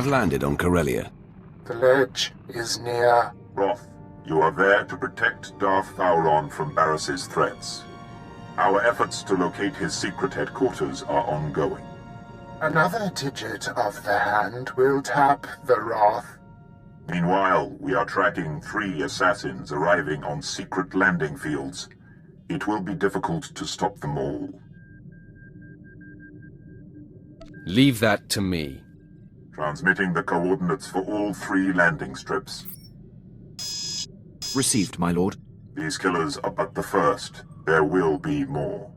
landed on Corellia. The ledge is near. Roth, you are there to protect Darth Thauron from Barris's threats. Our efforts to locate his secret headquarters are ongoing. Another digit of the hand will tap the Wrath. Meanwhile, we are tracking 3 assassins arriving on secret landing fields. It will be difficult to stop them all. Leave that to me. Transmitting the coordinates for all 3 landing strips. Received, my lord. These killers are but the first. There will be more.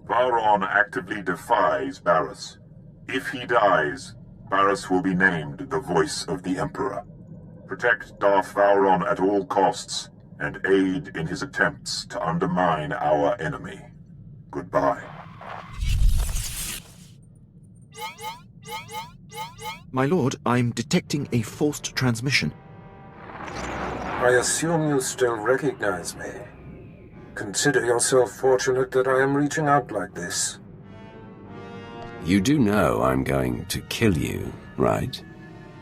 Thauron actively defies Barris. If he dies, Barris will be named the Voice of the Emperor. Protect Darth Thauron at all costs, and aid in his attempts to undermine our enemy. Goodbye. My lord, I'm detecting a forced transmission. I assume you still recognize me. Consider yourself fortunate that I am reaching out like this. You do know I'm going to kill you, right?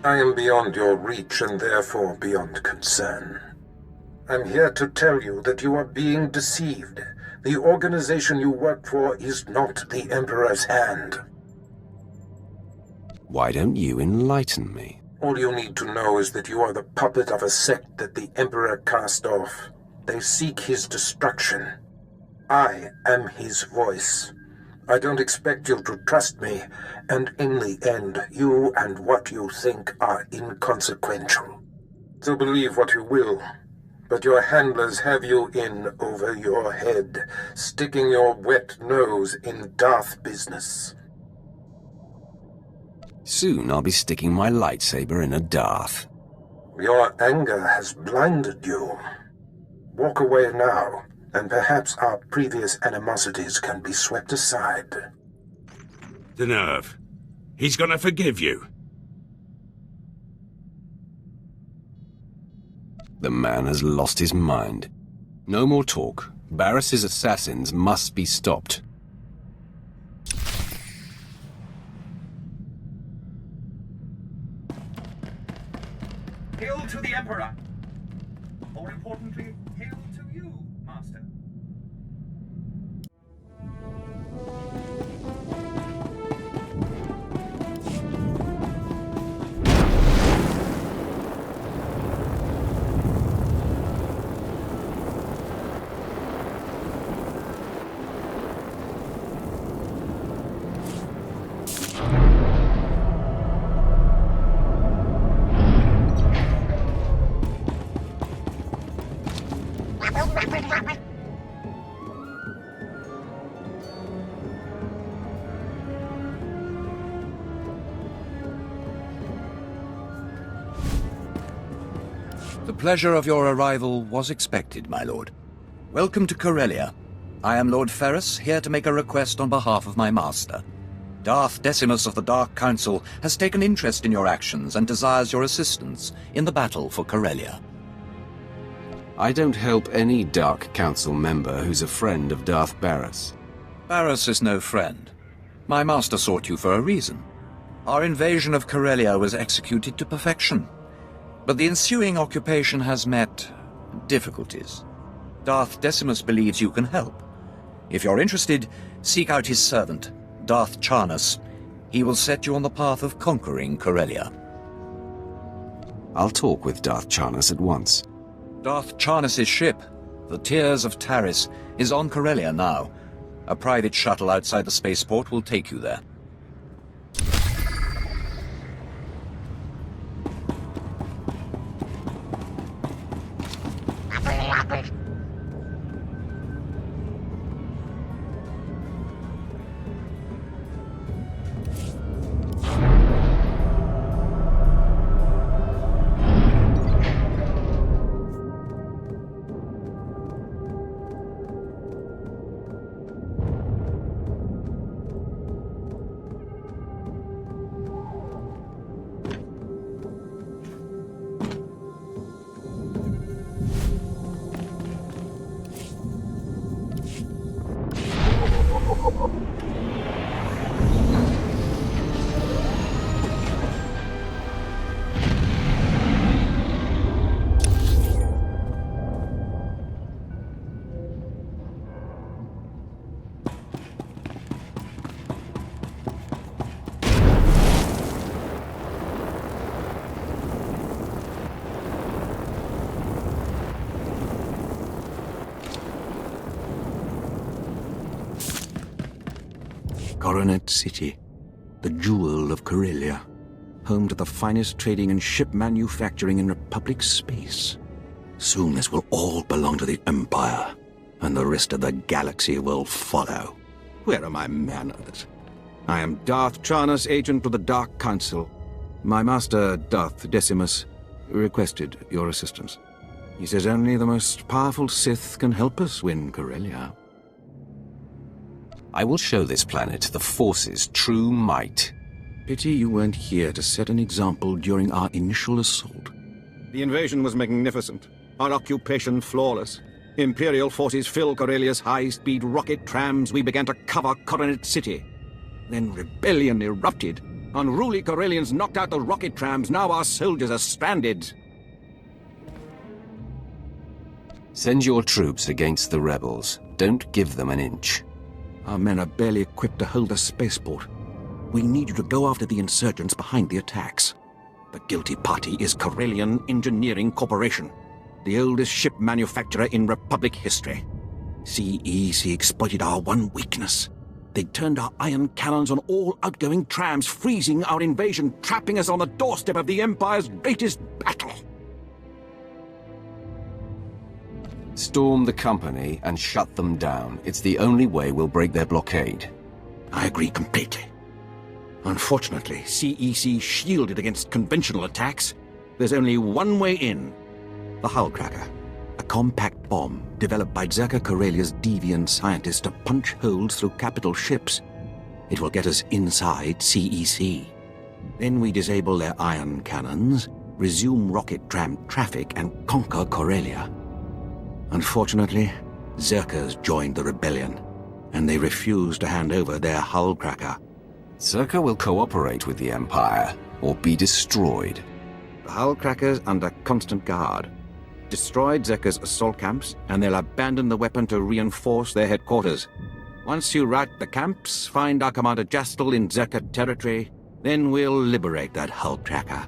I am beyond your reach and therefore beyond concern. I'm here to tell you that you are being deceived. The organization you work for is not the Emperor's hand. Why don't you enlighten me? All you need to know is that you are the puppet of a sect that the Emperor cast off. They seek his destruction. I am his voice. I don't expect you to trust me, and in the end, you and what you think are inconsequential. So believe what you will, but your handlers have you in over your head, sticking your wet nose in Darth business. Soon I'll be sticking my lightsaber in a Darth. Your anger has blinded you. Walk away now, and perhaps our previous animosities can be swept aside. The nerve. He's gonna forgive you. The man has lost his mind. No more talk. Barris's assassins must be stopped. Hail to the Emperor! More importantly, hail to you, Master. The pleasure of your arrival was expected, my lord. Welcome to Corellia. I am Lord Ferrus, here to make a request on behalf of my master. Darth Decimus of the Dark Council has taken interest in your actions and desires your assistance in the battle for Corellia. I don't help any Dark Council member who's a friend of Darth Barris. Barris is no friend. My master sought you for a reason. Our invasion of Corellia was executed to perfection. But the ensuing occupation has met difficulties. Darth Decimus believes you can help. If you're interested, seek out his servant, Darth Charnus. He will set you on the path of conquering Corellia. I'll talk with Darth Charnus at once. Darth Charnus's ship, the Tears of Taris, is on Corellia now. A private shuttle outside the spaceport will take you there. Coronet City, the jewel of Corellia, home to the finest trading and ship manufacturing in Republic space. Soon this will all belong to the Empire, and the rest of the galaxy will follow. Where are my manners? I am Darth Charnas, agent of the Dark Council. My master, Darth Decimus, requested your assistance. He says only the most powerful Sith can help us win Corellia. I will show this planet the Force's true might. Pity you weren't here to set an example during our initial assault. The invasion was magnificent, our occupation flawless. Imperial forces filled Corellia's high-speed rocket trams. We began to cover Coronet City. Then rebellion erupted. Unruly Corellians knocked out the rocket trams. Now our soldiers are stranded. Send your troops against the rebels. Don't give them an inch. Our men are barely equipped to hold a spaceport. We need you to go after the insurgents behind the attacks. The guilty party is Corellian Engineering Corporation, the oldest ship manufacturer in Republic history. CEC exploited our one weakness. They turned our ion cannons on all outgoing trams, freezing our invasion, trapping us on the doorstep of the Empire's greatest battle. Storm the company and shut them down. It's the only way we'll break their blockade. I agree completely. Unfortunately, CEC shielded against conventional attacks. There's only one way in. The Hull Cracker, a compact bomb developed by Zerka Corellia's deviant scientists to punch holes through capital ships. It will get us inside CEC. Then we disable their ion cannons, resume rocket tram traffic, and conquer Corellia. Unfortunately, Zerkas joined the rebellion, and they refuse to hand over their Hull Cracker. Zerka will cooperate with the Empire, or be destroyed. The Hull Cracker's under constant guard. Destroyed Zerka's assault camps, and they'll abandon the weapon to reinforce their headquarters. Once you rout the camps, find our Commander Jastel in Zerka territory, then we'll liberate that Hull Cracker.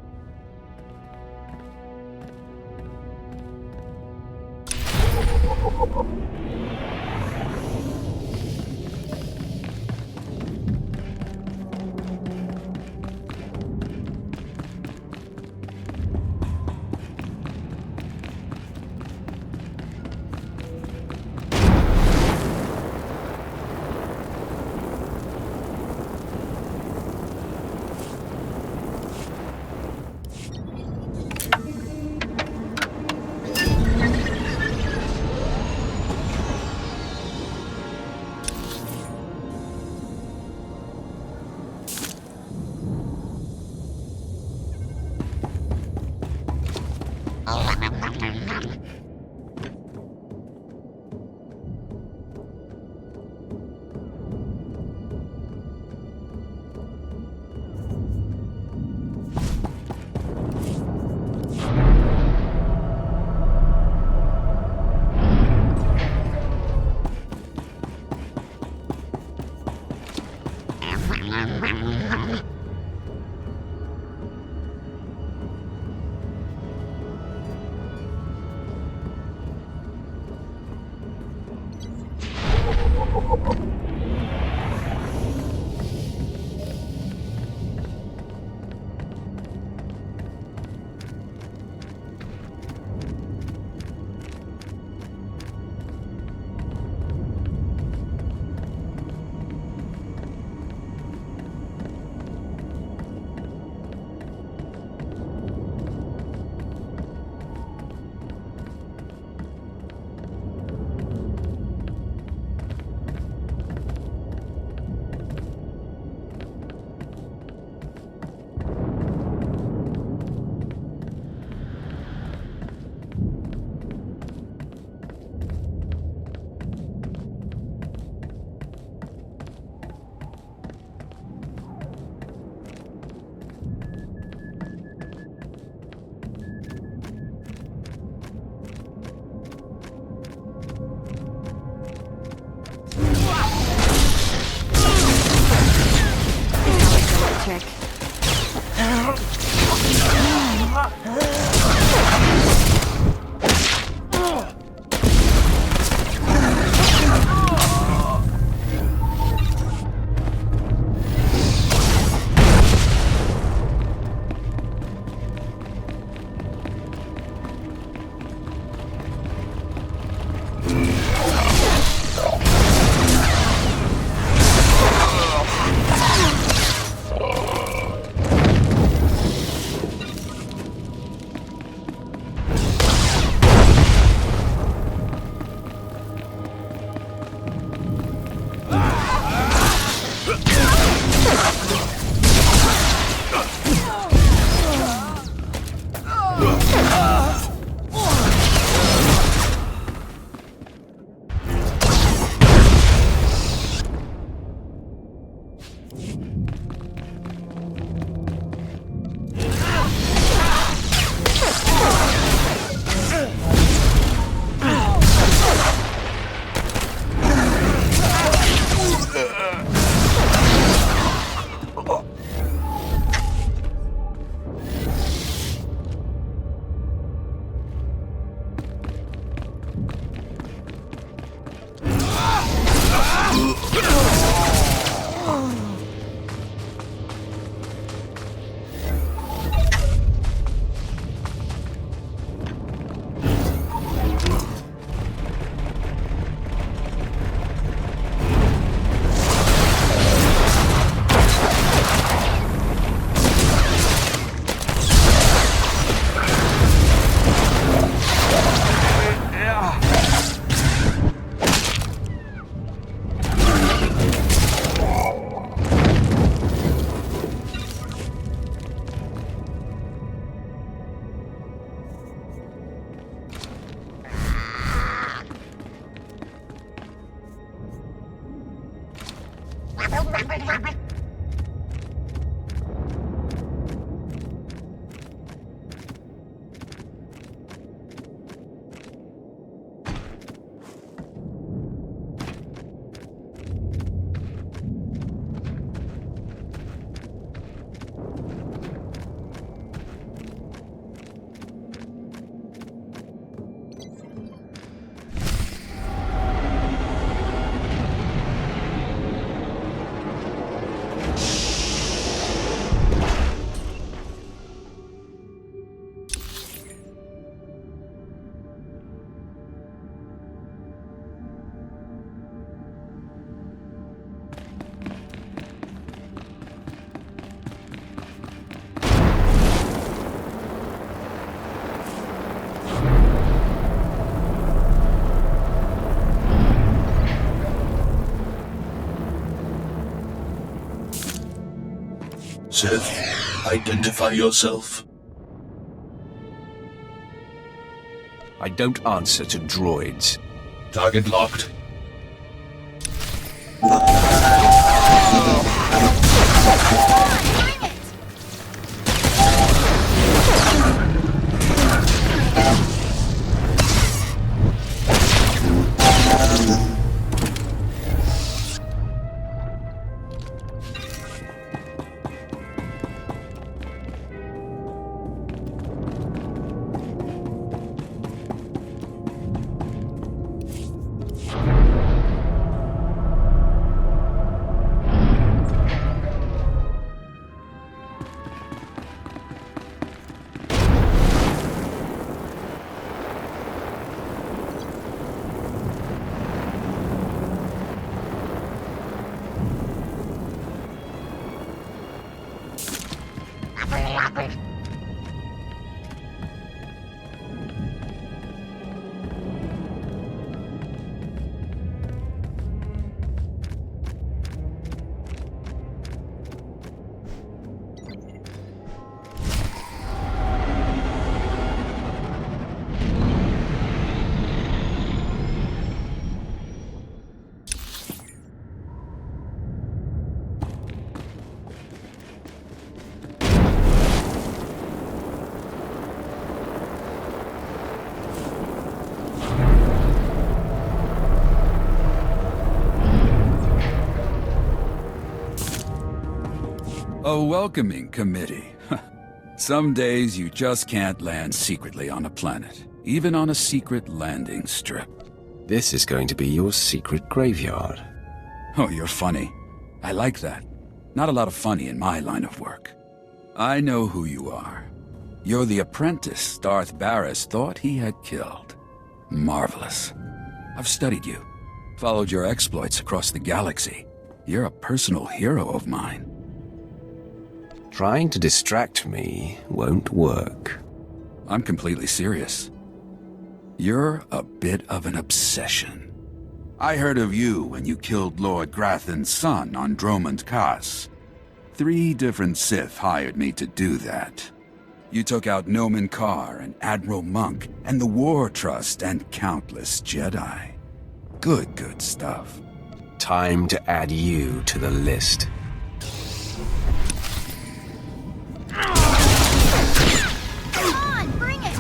Sith, identify yourself. I don't answer to droids. Target locked. A welcoming committee. Some days you just can't land secretly on a planet, even on a secret landing strip. This is going to be your secret graveyard. Oh, you're funny. I like that. Not a lot of funny in my line of work. I know who you are. You're the apprentice Darth Barris thought he had killed. Marvelous. I've studied you, followed your exploits across the galaxy. You're a personal hero of mine. Trying to distract me won't work. I'm completely serious. You're a bit of an obsession. I heard of you when you killed Lord Grathan's son on Dromund Kaas. 3 different Sith hired me to do that. You took out Nomen Karr and Admiral Monk and the War Trust and countless Jedi. Good stuff. Time to add you to the list. Come on, bring it!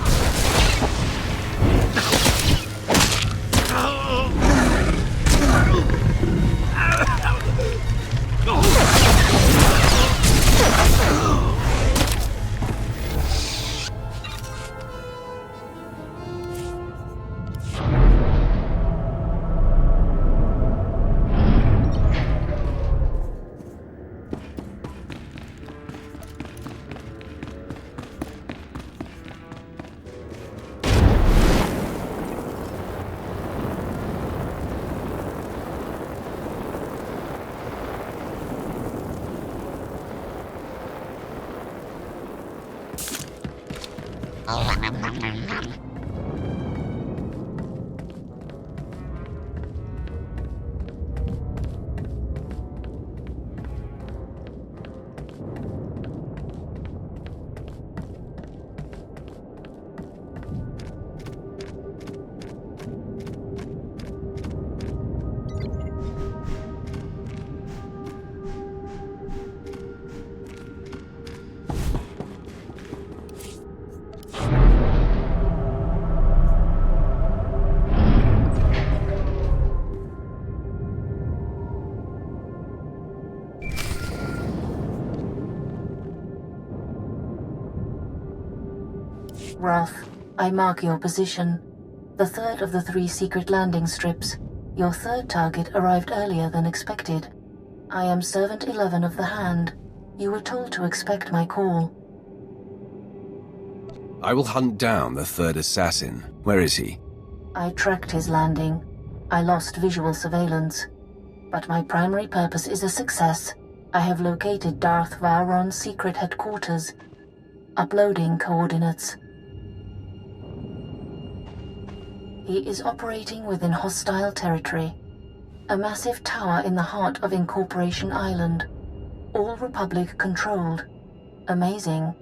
Wrath, I mark your position. The third of the 3 secret landing strips. Your third target arrived earlier than expected. I am Servant 11 of the Hand. You were told to expect my call. I will hunt down the third assassin. Where is he? I tracked his landing. I lost visual surveillance. But my primary purpose is a success. I have located Darth Vowron's secret headquarters. Uploading coordinates. He is operating within hostile territory. A massive tower in the heart of Incorporation Island. All Republic controlled. Amazing.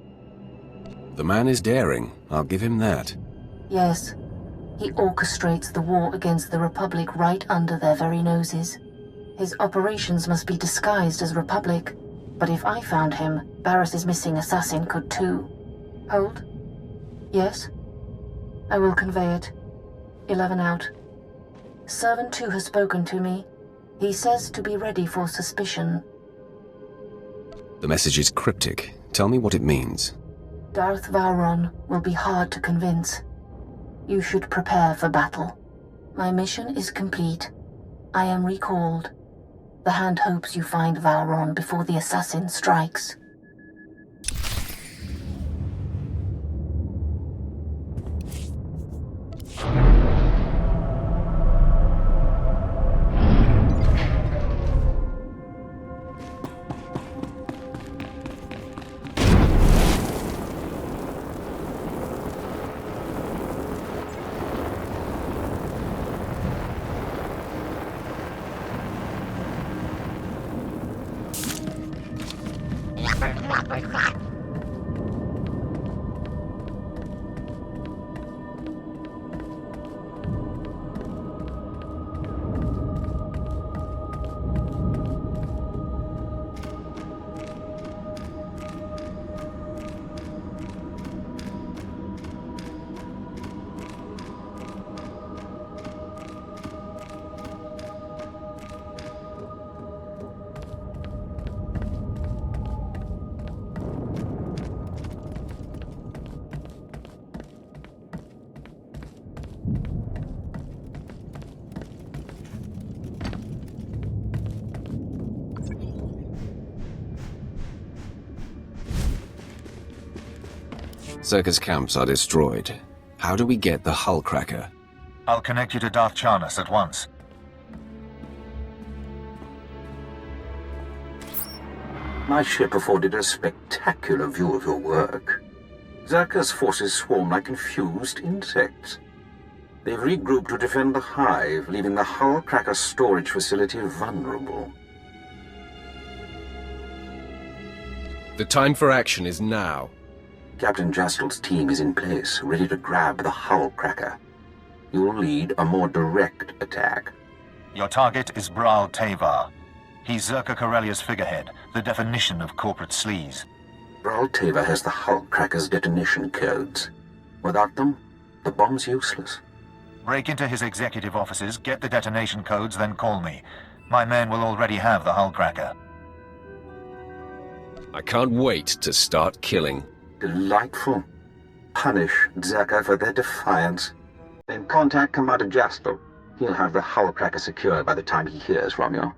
The man is daring. I'll give him that. Yes. He orchestrates the war against the Republic right under their very noses. His operations must be disguised as Republic. But if I found him, Barris's missing assassin could too. Hold. Yes? I will convey it. 11 out. Servant 2 has spoken to me. He says to be ready for suspicion. The message is cryptic. Tell me what it means. Darth Vowron will be hard to convince. You should prepare for battle. My mission is complete. I am recalled. The Hand hopes you find Vowron before the assassin strikes. Circus camps are destroyed. How do we get the hull cracker? I'll connect you to Darth Charnas at once. My ship afforded a spectacular view of your work. Zerka's forces swarm like confused insects. They've regrouped to defend the hive, leaving the hull cracker storage facility vulnerable. The time for action is now. Captain Jastel's team is in place, ready to grab the hull cracker. You'll lead a more direct attack. Your target is Bral Tavar. He's Zerka Corellia's figurehead, the definition of corporate sleaze. Bral Tavar has the hull cracker's detonation codes. Without them, the bomb's useless. Break into his executive offices, get the detonation codes, then call me. My men will already have the hull cracker. I can't wait to start killing. Delightful. Punish Zerka for their defiance. Then contact Commander Jastel. He'll have the hull cracker secured by the time he hears from you.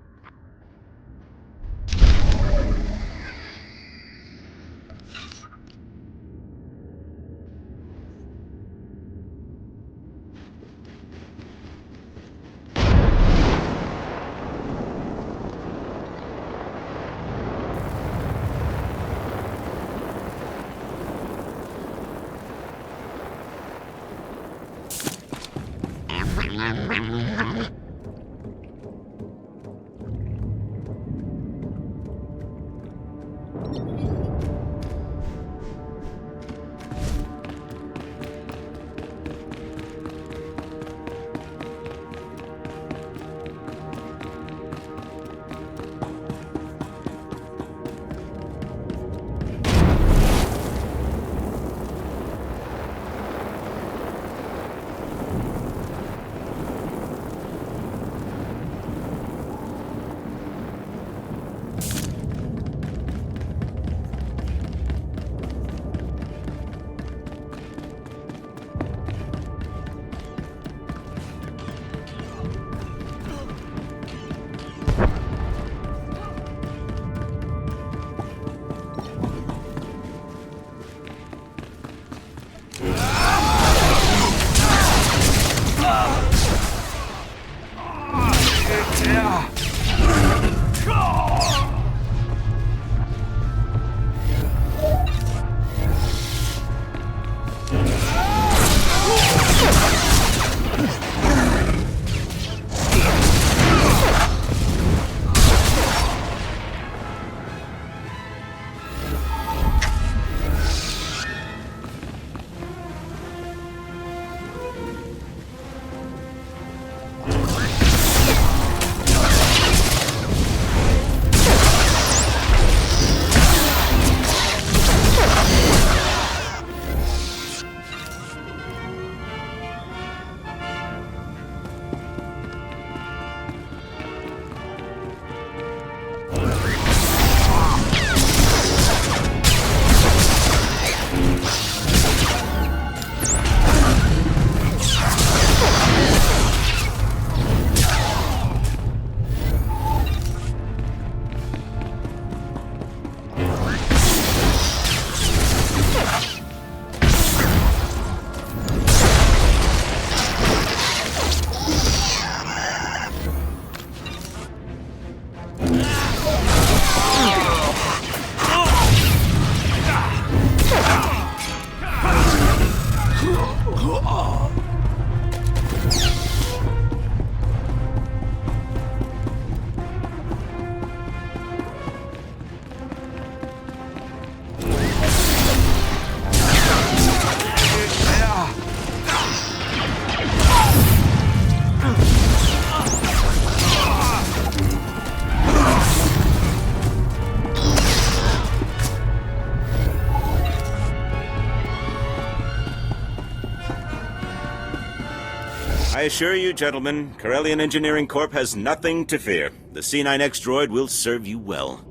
I assure you, gentlemen, Corellian Engineering Corp has nothing to fear. The C9X droid will serve you well.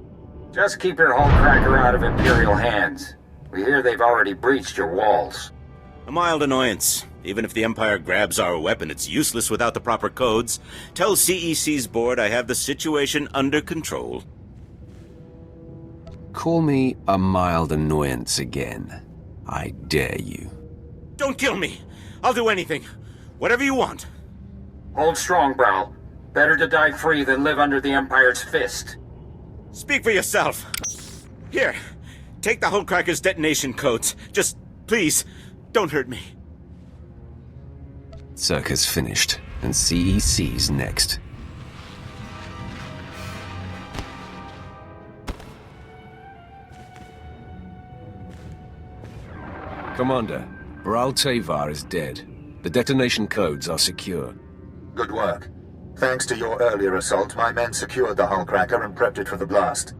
Just keep your hullcracker out of Imperial hands. We hear they've already breached your walls. A mild annoyance. Even if the Empire grabs our weapon, it's useless without the proper codes. Tell CEC's board I have the situation under control. Call me a mild annoyance again. I dare you. Don't kill me! I'll do anything. Whatever you want. Hold strong, Bral. Better to die free than live under the Empire's fist. Speak for yourself. Here, take the hullcracker's detonation codes. Just, please, don't hurt me. Circus finished, and CEC's next. Commander, Bral Tevar is dead. The detonation codes are secure. Good work. Thanks to your earlier assault, my men secured the hullcracker and prepped it for the blast.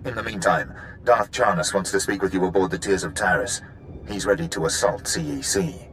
In the meantime, Darth Charnas wants to speak with you aboard the Tears of Taris. He's ready to assault CEC.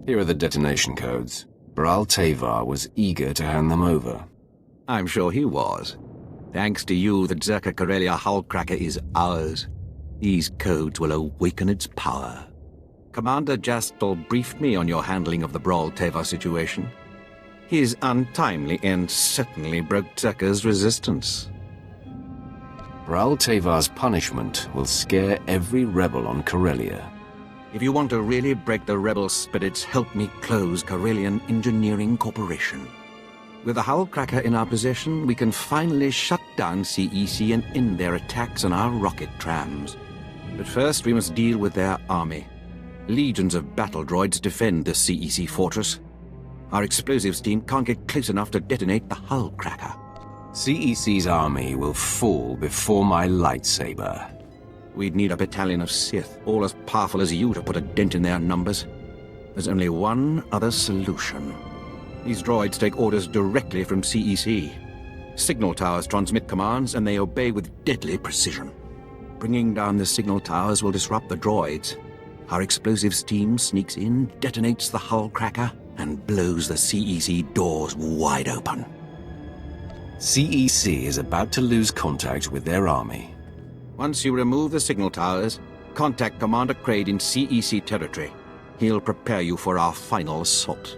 Here are the detonation codes. Bral Tevar was eager to hand them over. I'm sure he was. Thanks to you, the Zerka Corellia hullcracker is ours. These codes will awaken its power. Commander Jastel briefed me on your handling of the Brawl Teva situation. His untimely end certainly broke Tekka's resistance. Brawl Teva's punishment will scare every rebel on Corellia. If you want to really break the rebel spirits, help me close Corellian Engineering Corporation. With the Hullcracker in our possession, we can finally shut down CEC and end their attacks on our rocket trams. But first, we must deal with their army. Legions of battle droids defend the CEC fortress. Our explosives team can't get close enough to detonate the Hullcracker. CEC's army will fall before my lightsaber. We'd need a battalion of Sith, all as powerful as you, to put a dent in their numbers. There's only one other solution. These droids take orders directly from CEC. Signal towers transmit commands, and they obey with deadly precision. Bringing down the signal towers will disrupt the droids. Our explosives team sneaks in, detonates the Hullcracker, and blows the CEC doors wide open. CEC is about to lose contact with their army. Once you remove the signal towers, contact Commander Kraid in CEC territory. He'll prepare you for our final assault.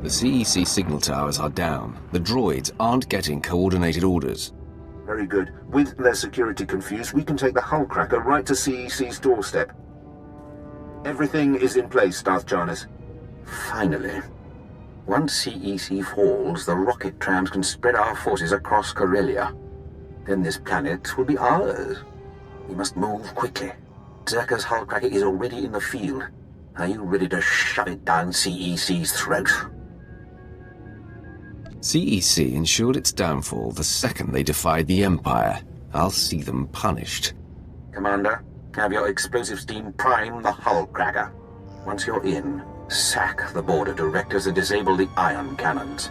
The CEC signal towers are down. The droids aren't getting coordinated orders. Very good. With their security confused, we can take the hull cracker right to CEC's doorstep. Everything is in place, Darth Jarnus. Finally. Once CEC falls, the rocket trams can spread our forces across Corellia. Then this planet will be ours. We must move quickly. Zerka's hull cracker is already in the field. Are you ready to shove it down CEC's throat? CEC ensured its downfall the second they defied the Empire. I'll see them punished. Commander, have your explosives team prime the hull cracker. Once you're in, sack the border directors and disable the ion cannons.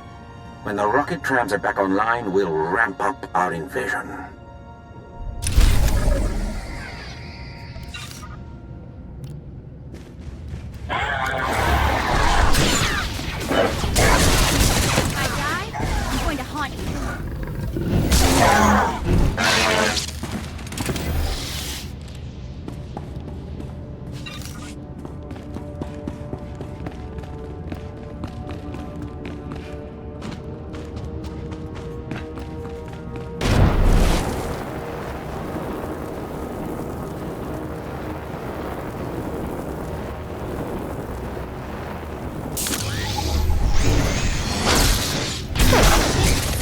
When the rocket trams are back online, we'll ramp up our invasion. I'm going to haunt you.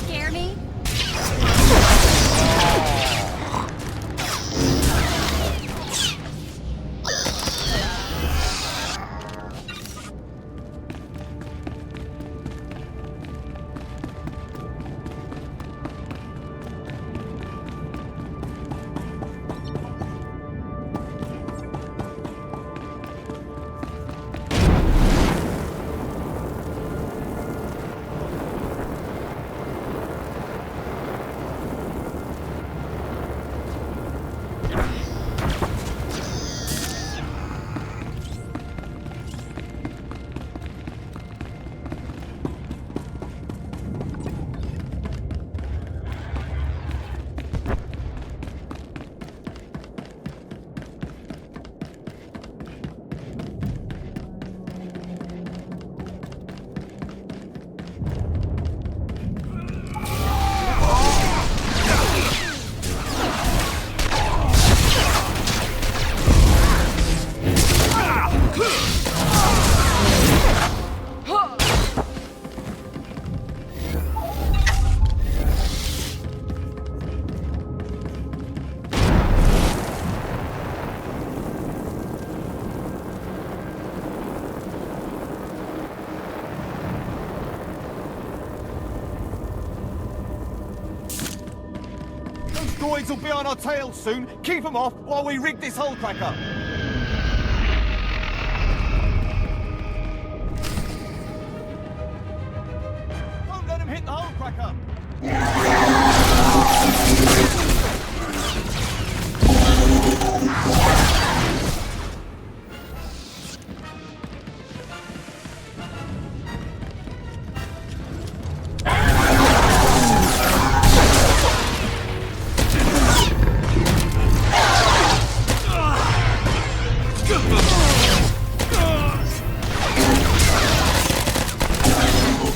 Scare me? Droids will be on our tails soon. Keep them off while we rig this hull cracker. Don't let them hit the hull cracker.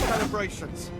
Calibrations.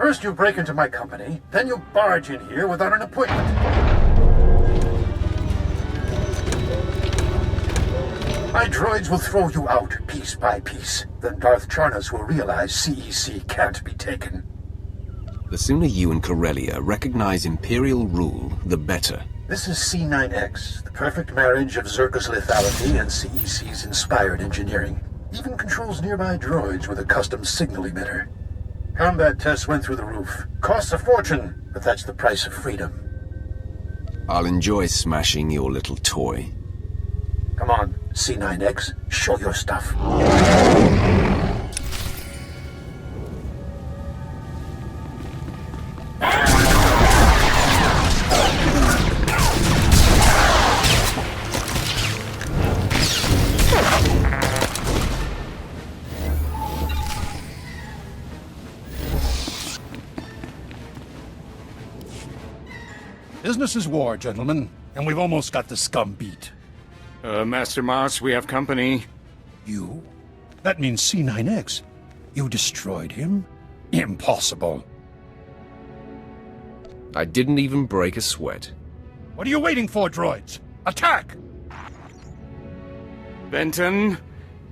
First you break into my company, then you barge in here without an appointment. My droids will throw you out piece by piece. Then Darth Charnas will realize CEC can't be taken. The sooner you and Corellia recognize Imperial rule, the better. This is C9X, the perfect marriage of Zerka's lethality and CEC's inspired engineering. Even controls nearby droids with a custom signal emitter. Combat tests went through the roof. Costs a fortune, but that's the price of freedom. I'll enjoy smashing your little toy. Come on, C9X, show your stuff. Business is war, gentlemen, and we've almost got the scum beat. Master Moss, we have company. You? That means C9X. You destroyed him? Impossible. I didn't even break a sweat. What are you waiting for, droids? Attack! Benton,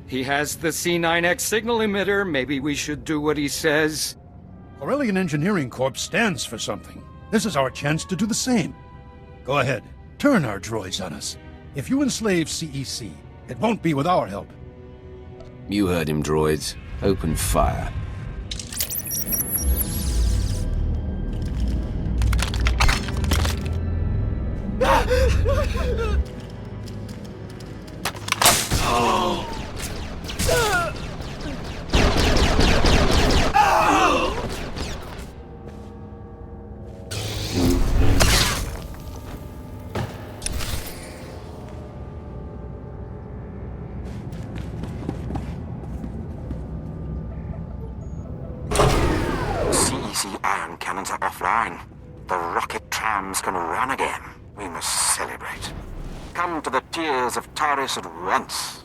he has the C9X signal emitter. Maybe we should do what he says. Corellian Engineering Corp stands for something. This is our chance to do the same. Go ahead, turn our droids on us. If you enslave CEC, it won't be with our help. You heard him, droids. Open fire. CEC ion cannons are offline. The rocket trams can run again. We must celebrate. Come to the tears of Taris at once.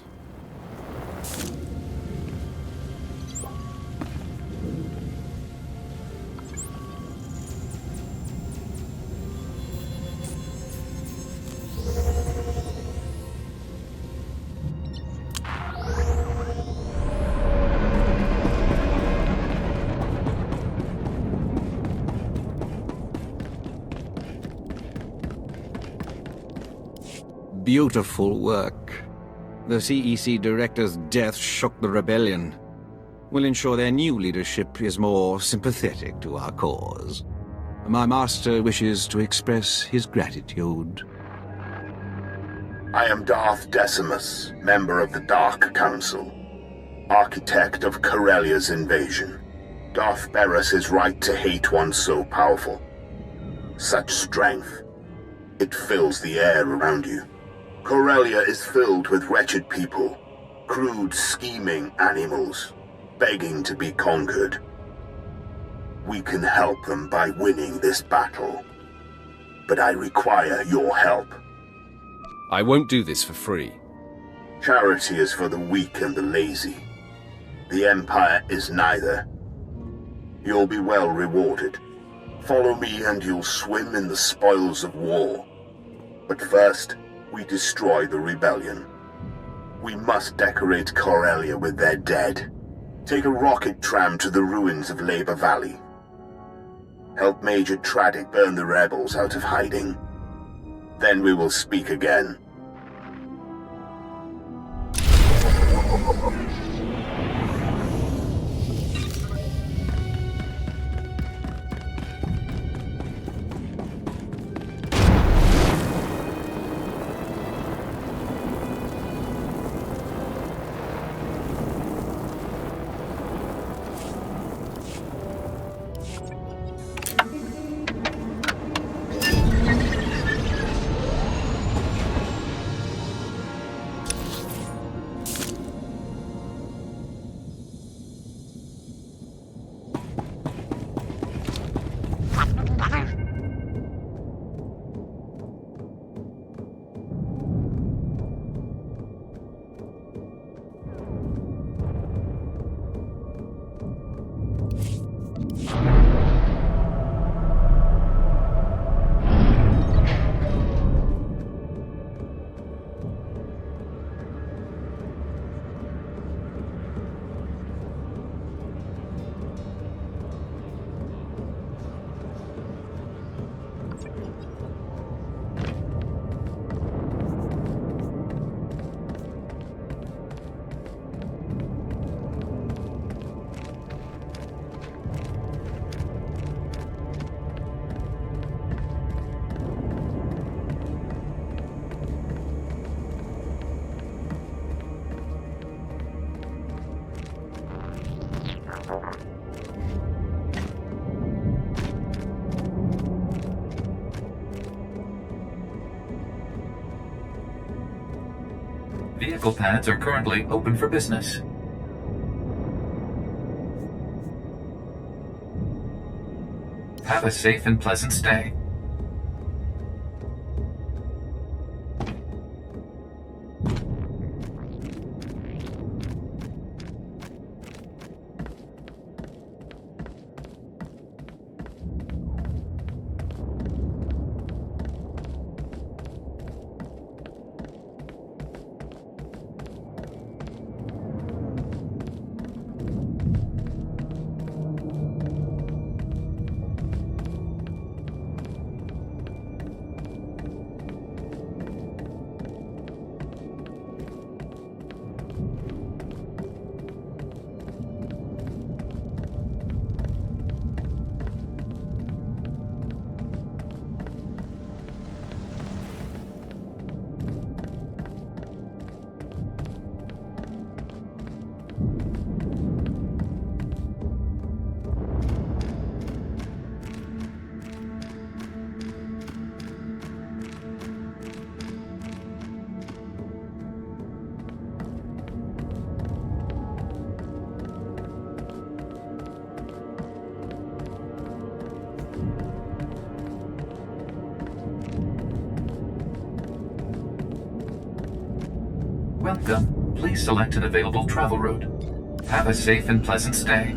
Beautiful work. The CEC director's death shook the rebellion. We'll ensure their new leadership is more sympathetic to our cause. My master wishes to express his gratitude. I am Darth Decimus, member of the Dark Council, architect of Corellia's invasion. Darth Barris is right to hate one so powerful. Such strength. It fills the air around you. Corellia is filled with wretched people, crude, scheming animals, begging to be conquered. We can help them by winning this battle. But I require your help. I won't do this for free. Charity is for the weak and the lazy. The Empire is neither. You'll be well rewarded. Follow me and you'll swim in the spoils of war. But first, we destroy the rebellion. We must decorate Corellia with their dead. Take a rocket tram to the ruins of Labor Valley. Help Major Tradic burn the rebels out of hiding. Then we will speak again. Vehicle pads are currently open for business. Have a safe and pleasant stay. Welcome. Please select an available travel route. Have a safe and pleasant stay.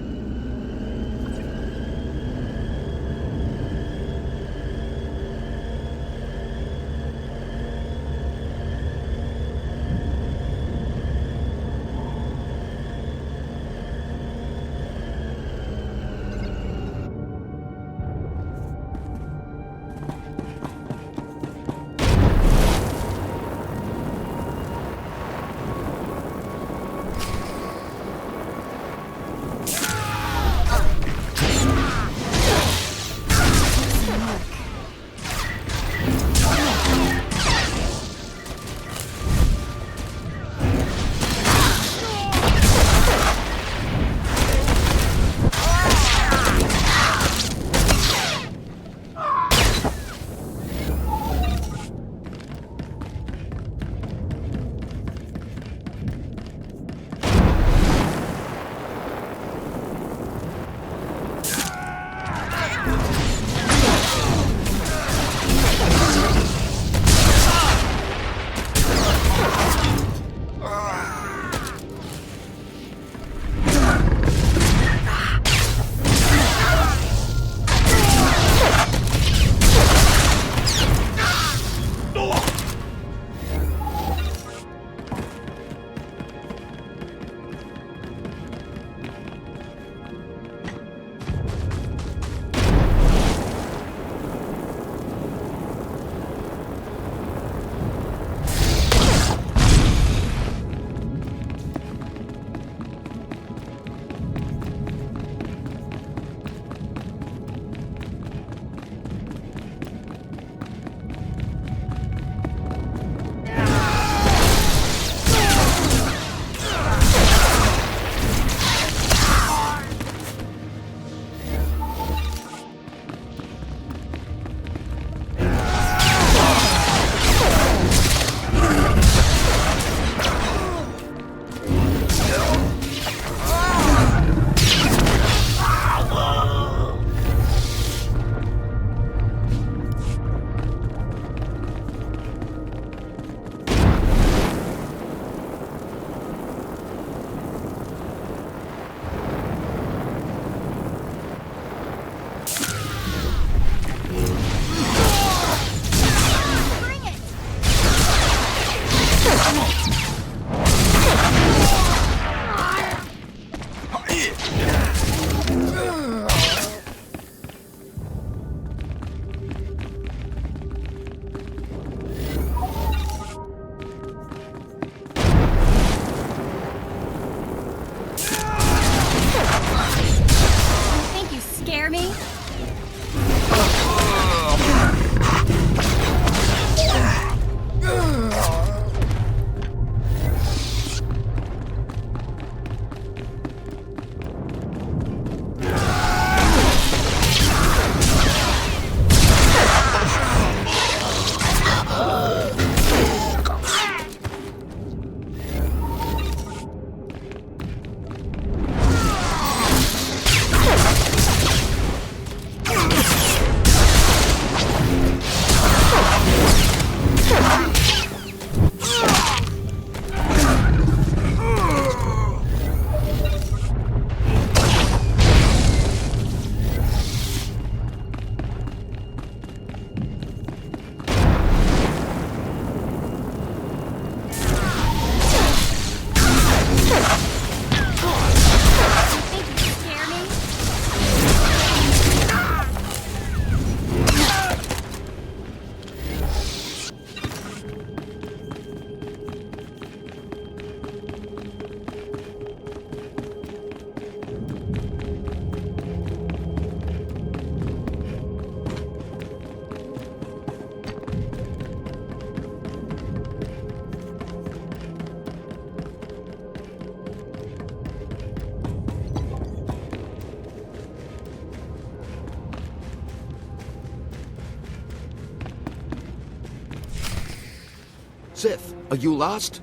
Sith, are you lost?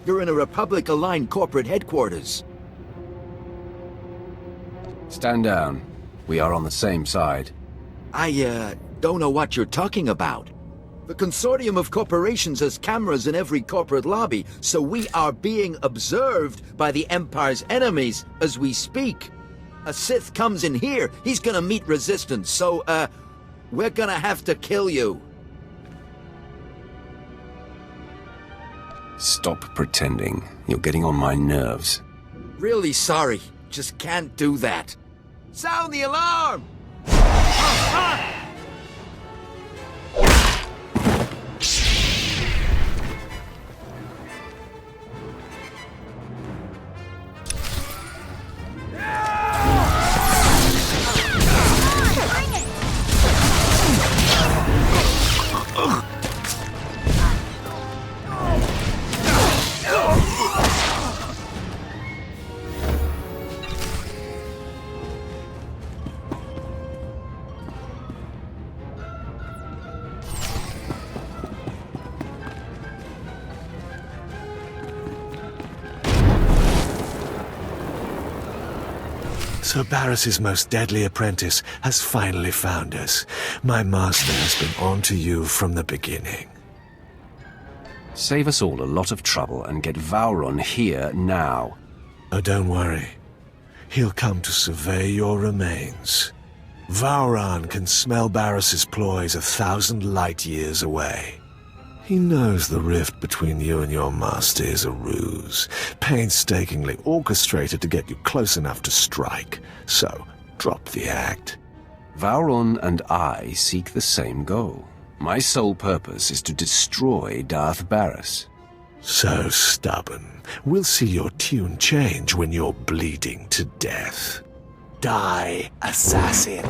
You're in a Republic-aligned corporate headquarters. Stand down. We are on the same side. I, don't know what you're talking about. The consortium of corporations has cameras in every corporate lobby, so we are being observed by the Empire's enemies as we speak. A Sith comes in here, he's gonna meet resistance, so, we're gonna have to kill you. Stop pretending. You're getting on my nerves. Really sorry, just can't do that. Sound the alarm! So Barris's most deadly apprentice has finally found us. My master has been on to you from the beginning. Save us all a lot of trouble and get Vauron here now. Oh, don't worry. He'll come to survey your remains. Vauron can smell Barris's ploys 1,000 light years away. He knows the rift between you and your master is a ruse, painstakingly orchestrated to get you close enough to strike. So, drop the act. Vauron and I seek the same goal. My sole purpose is to destroy Darth Barris. So stubborn. We'll see your tune change when you're bleeding to death. Die, assassin!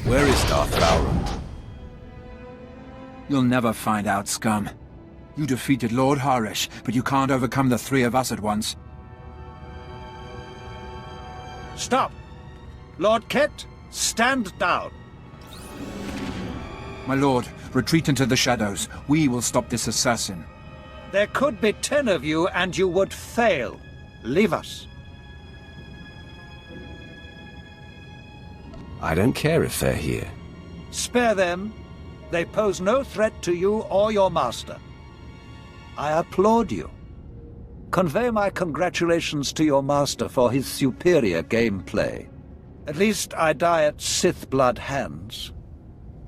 Where is Darth Vauron? You'll never find out, scum. You defeated Lord Harish, but you can't overcome the three of us at once. Stop! Lord Ket, stand down. My lord, retreat into the shadows. We will stop this assassin. There could be 10 of you, and you would fail. Leave us. I don't care if they're here. Spare them. They pose no threat to you or your master. I applaud you. Convey my congratulations to your master for his superior gameplay. At least I die at Sith blood hands.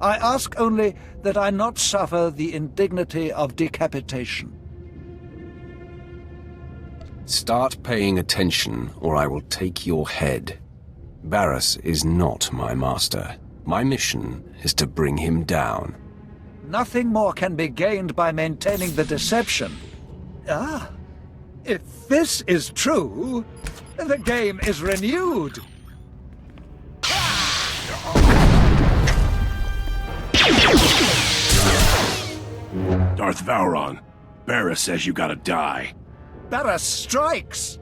I ask only that I not suffer the indignity of decapitation. Start paying attention, or I will take your head. Barris is not my master. My mission is to bring him down. Nothing more can be gained by maintaining the deception. Ah, if this is true, the game is renewed. Darth Vauron, Barris says you gotta die. Barris strikes!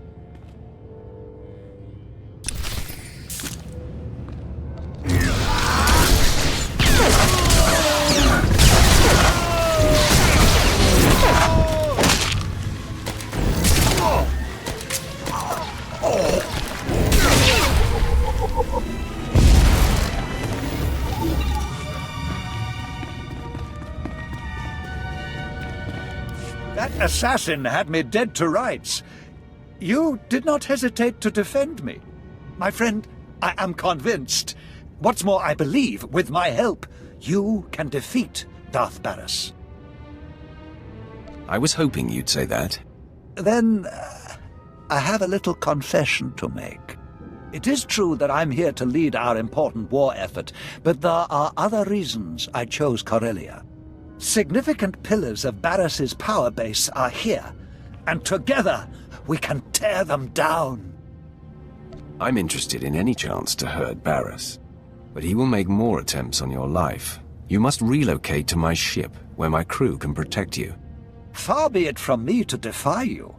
That assassin had me dead to rights. You did not hesitate to defend me. My friend, I am convinced. What's more, I believe, with my help, you can defeat Darth Barris. I was hoping you'd say that. Then, I have a little confession to make. It is true that I'm here to lead our important war effort, but there are other reasons I chose Corellia. Significant pillars of Barris's power base are here, and together we can tear them down. I'm interested in any chance to hurt Barris, but he will make more attempts on your life. You must relocate to my ship, where my crew can protect you. Far be it from me to defy you.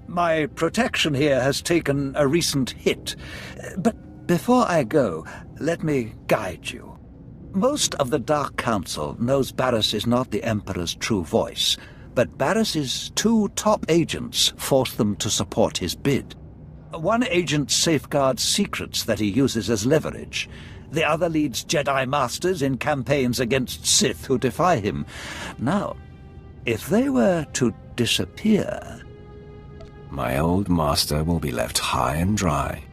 My protection here has taken a recent hit. But before I go, let me guide you. Most of the Dark Council knows Barris is not the Emperor's true voice, but Barris's 2 top agents force them to support his bid. One agent safeguards secrets that he uses as leverage. The other leads Jedi Masters in campaigns against Sith who defy him. Now, if they were to disappear... My old master will be left high and dry.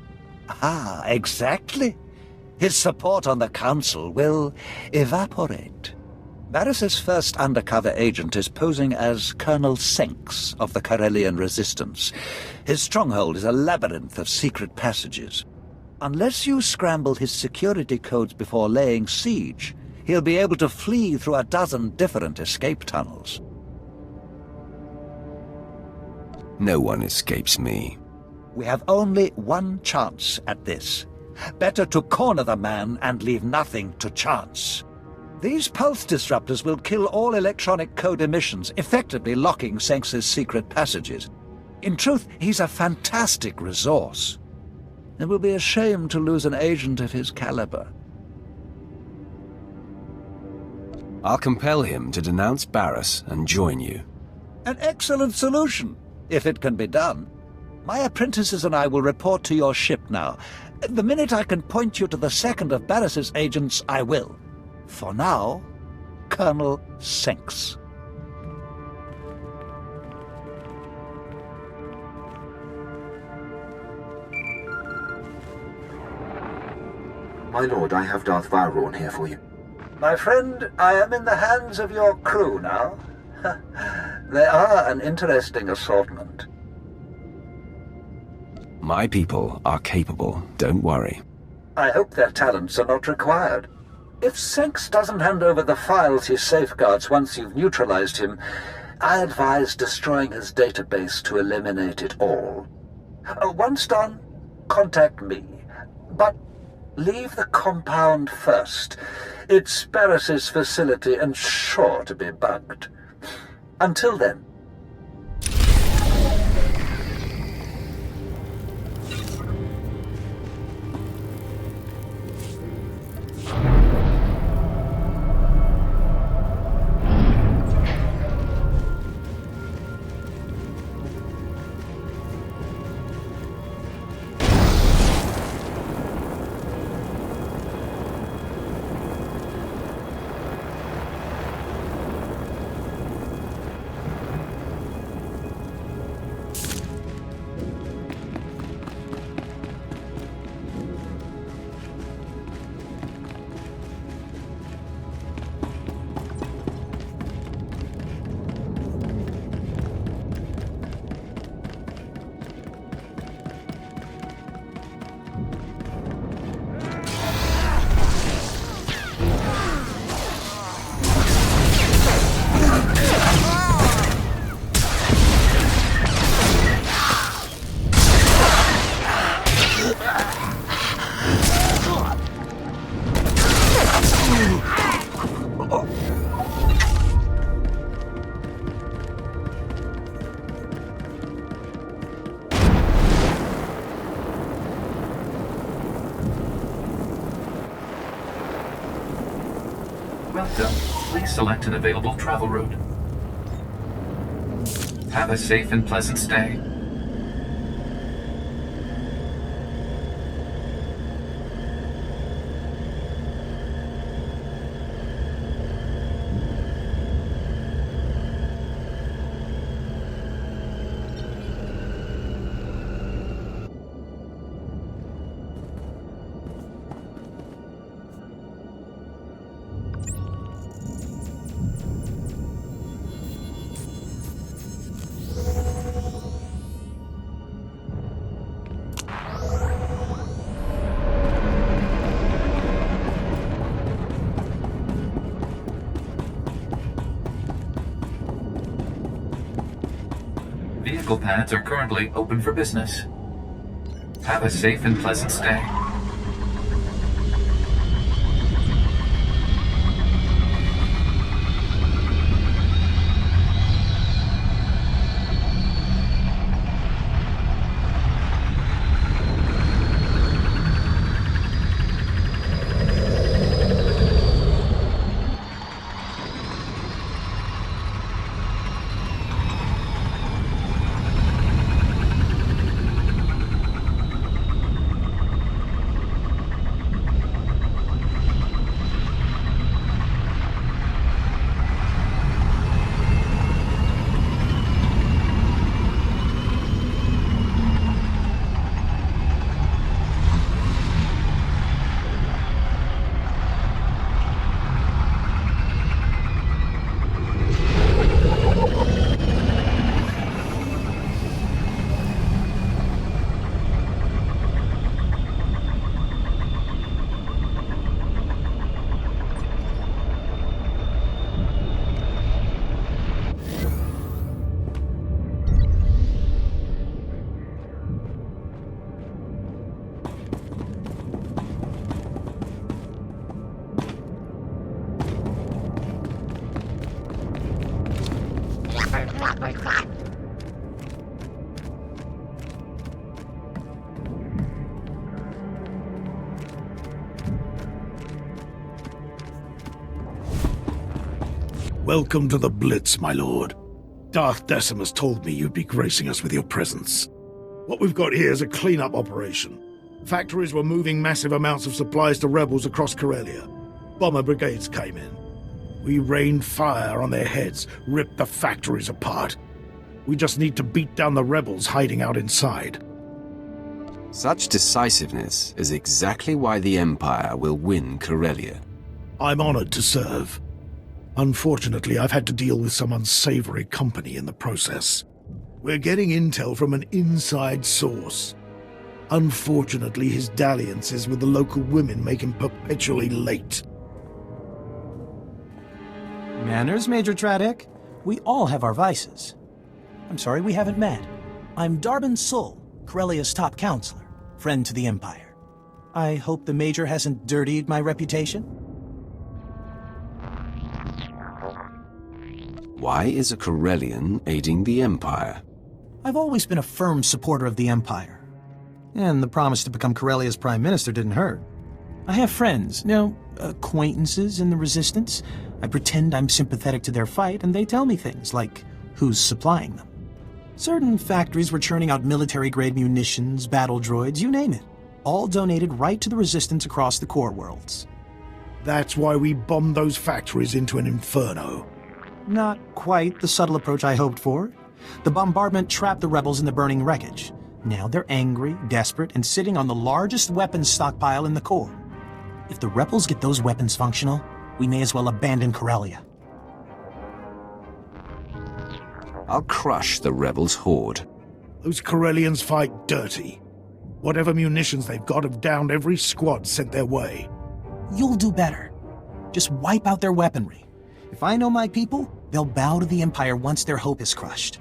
Ah, exactly. His support on the Council will evaporate. Barris's first undercover agent is posing as Colonel Senks of the Corellian Resistance. His stronghold is a labyrinth of secret passages. Unless you scramble his security codes before laying siege, he'll be able to flee through a dozen different escape tunnels. No one escapes me. We have only one chance at this. Better to corner the man and leave nothing to chance. These pulse disruptors will kill all electronic code emissions, effectively locking Senks's secret passages. In truth, he's a fantastic resource. It will be a shame to lose an agent of his caliber. I'll compel him to denounce Barris and join you. An excellent solution, if it can be done. My apprentices and I will report to your ship now. The minute I can point you to the second of Barris's agents, I will. For now, Colonel Senks. My lord, I have Darth Vowrawn here for you. My friend, I am in the hands of your crew now. They are an interesting assortment. My people are capable, don't worry. I hope their talents are not required. If Senks doesn't hand over the files he safeguards once you've neutralized him, I advise destroying his database to eliminate it all. Once done, contact me. But leave the compound first. It's Barris's facility and sure to be bugged. Until then. Welcome. Please select an available travel route. Have a safe and pleasant stay. medical pads are currently open for business. Have a safe and pleasant stay. Welcome to the Blitz, my lord. Darth Decimus told me you'd be gracing us with your presence. What we've got here is a cleanup operation. Factories were moving massive amounts of supplies to rebels across Corellia. Bomber brigades came in. We rained fire on their heads, ripped the factories apart. We just need to beat down the rebels hiding out inside. Such decisiveness is exactly why the Empire will win Corellia. I'm honored to serve. Unfortunately, I've had to deal with some unsavory company in the process. We're getting intel from an inside source. Unfortunately, his dalliances with the local women make him perpetually late. Manners, Major Tradick. We all have our vices. I'm sorry we haven't met. I'm Darbin Sul, Corellia's top counselor, friend to the Empire. I hope the Major hasn't dirtied my reputation. Why is a Corellian aiding the Empire? I've always been a firm supporter of the Empire. And the promise to become Corellia's Prime Minister didn't hurt. I have friends, acquaintances in the Resistance. I pretend I'm sympathetic to their fight, and they tell me things like who's supplying them. Certain factories were churning out military-grade munitions, battle droids, you name it. All donated right to the Resistance across the core worlds. That's why we bombed those factories into an inferno. Not quite the subtle approach I hoped for. The bombardment trapped the rebels in the burning wreckage. Now they're angry, desperate, and sitting on the largest weapons stockpile in the core. If the rebels get those weapons functional, we may as well abandon Corellia. I'll crush the rebels' horde. Those Corellians fight dirty. Whatever munitions they've got have downed every squad sent their way. You'll do better. Just wipe out their weaponry. If I know my people, they'll bow to the Empire once their hope is crushed.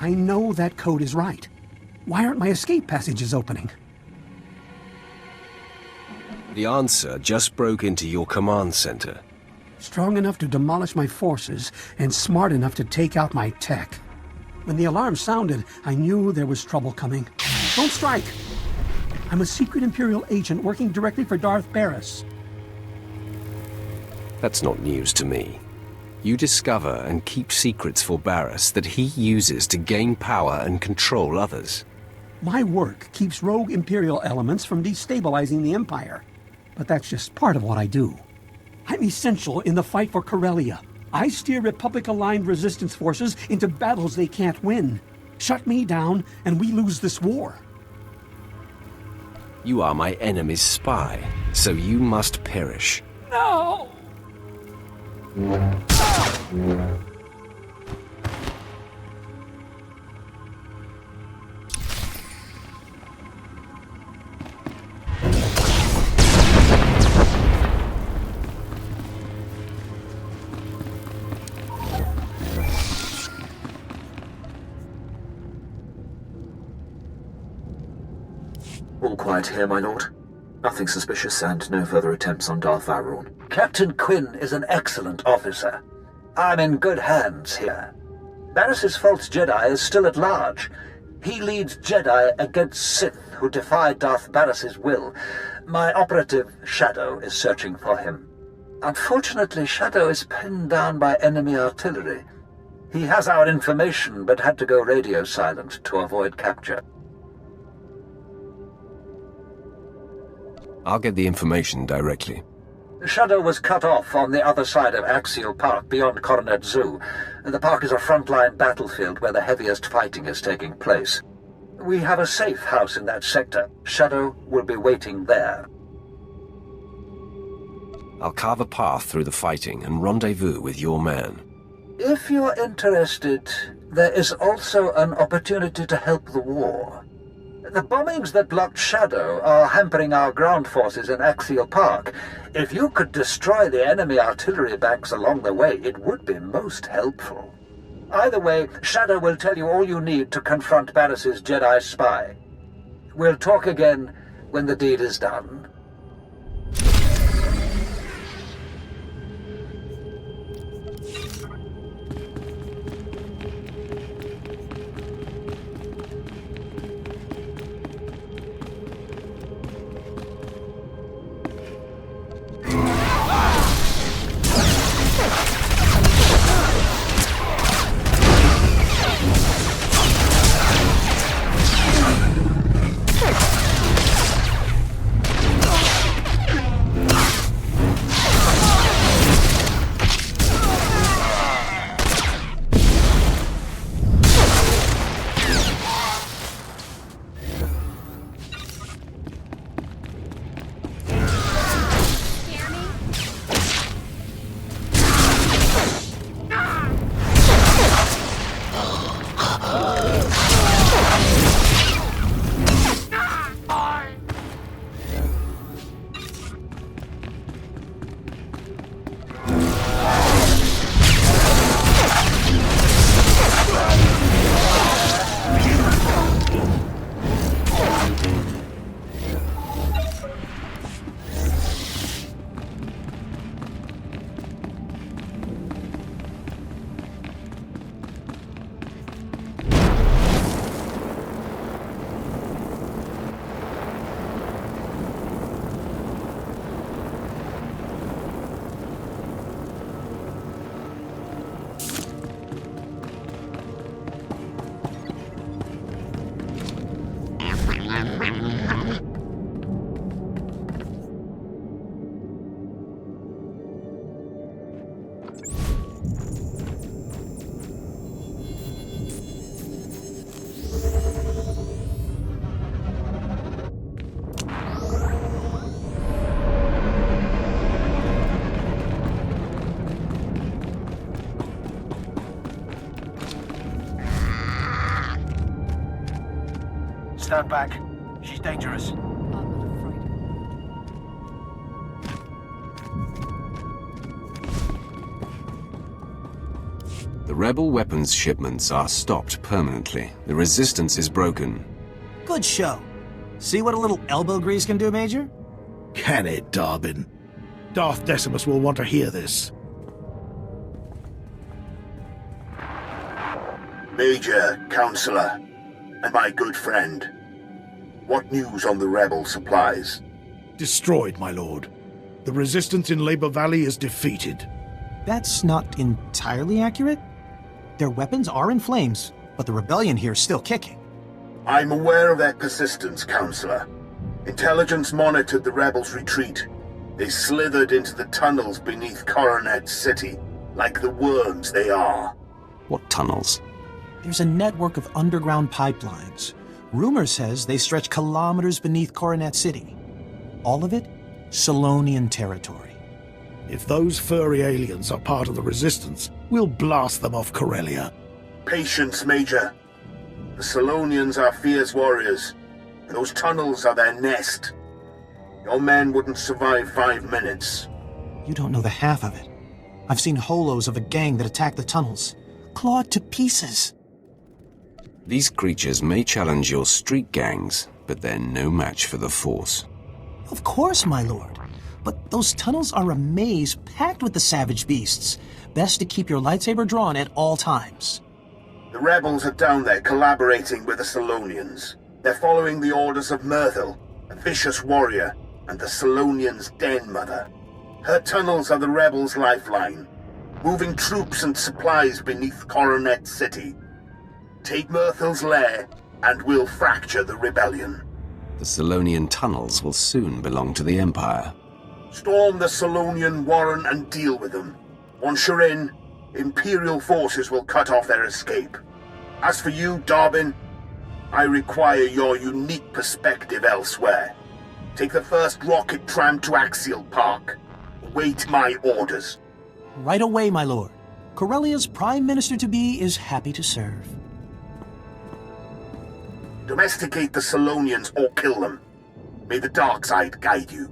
I know that code is right. Why aren't my escape passages opening? The answer just broke into your command center. Strong enough to demolish my forces, and smart enough to take out my tech. When the alarm sounded, I knew there was trouble coming. Don't strike! I'm a secret Imperial agent working directly for Darth Barris. That's not news to me. You discover and keep secrets for Barris that he uses to gain power and control others. My work keeps rogue Imperial elements from destabilizing the Empire. But that's just part of what I do. I'm essential in the fight for Corellia. I steer Republic-aligned resistance forces into battles they can't win. Shut me down, and we lose this war. You are my enemy's spy, so you must perish. No! All quiet here, my lord. Nothing suspicious and no further attempts on Darth Vowrawn. Captain Quinn is an excellent officer. I'm in good hands here. Barris's false Jedi is still at large. He leads Jedi against Sith who defied Darth Barris's will. My operative, Shadow, is searching for him. Unfortunately, Shadow is pinned down by enemy artillery. He has our information, but had to go radio silent to avoid capture. I'll get the information directly. Shadow was cut off on the other side of Axial Park, beyond Coronet Zoo. The park is a frontline battlefield where the heaviest fighting is taking place. We have a safe house in that sector. Shadow will be waiting there. I'll carve a path through the fighting and rendezvous with your man. If you're interested, there is also an opportunity to help the war. The bombings that blocked Shadow are hampering our ground forces in Axial Park. If you could destroy the enemy artillery banks along the way, it would be most helpful. Either way, Shadow will tell you all you need to confront Barris's Jedi spy. We'll talk again when the deed is done. Stand back. She's dangerous. The rebel weapons shipments are stopped permanently. The resistance is broken. Good show. See what a little elbow grease can do, Major? Can it, Darbin? Darth Decimus will want to hear this. Major, Counselor, and my good friend. What news on the rebel supplies? Destroyed, my lord. The resistance in Labor Valley is defeated. That's not entirely accurate. Their weapons are in flames, but the rebellion here is still kicking. I'm aware of their persistence, Counselor. Intelligence monitored the rebels' retreat. They slithered into the tunnels beneath Coronet City, like the worms they are. What tunnels? There's a network of underground pipelines. Rumor says they stretch kilometers beneath Coronet City. All of it, Solonian territory. If those furry aliens are part of the resistance, we'll blast them off Corellia. Patience, Major. The Solonians are fierce warriors, and those tunnels are their nest. Your men wouldn't survive 5 minutes. You don't know the half of it. I've seen holos of a gang that attacked the tunnels, clawed to pieces. These creatures may challenge your street gangs, but they're no match for the Force. Of course, my lord. But those tunnels are a maze packed with the savage beasts. Best to keep your lightsaber drawn at all times. The rebels are down there collaborating with the Solonians. They're following the orders of Myrtle, a vicious warrior, and the Solonians' den mother. Her tunnels are the rebels' lifeline, moving troops and supplies beneath Coronet City. Take Myrtle's lair, and we'll fracture the rebellion. The Solonian tunnels will soon belong to the Empire. Storm the Solonian warren and deal with them. Once you're in, Imperial forces will cut off their escape. As for you, Darbin, I require your unique perspective elsewhere. Take the first rocket tram to Axial Park. Await my orders. Right away, my lord. Corellia's Prime Minister-to-be is happy to serve. Domesticate the Solonians or kill them. May the dark side guide you.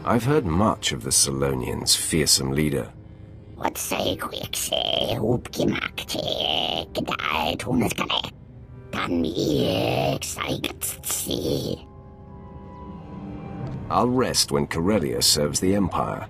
I've heard much of the Solonians' fearsome leader. I'll rest when Corellia serves the Empire.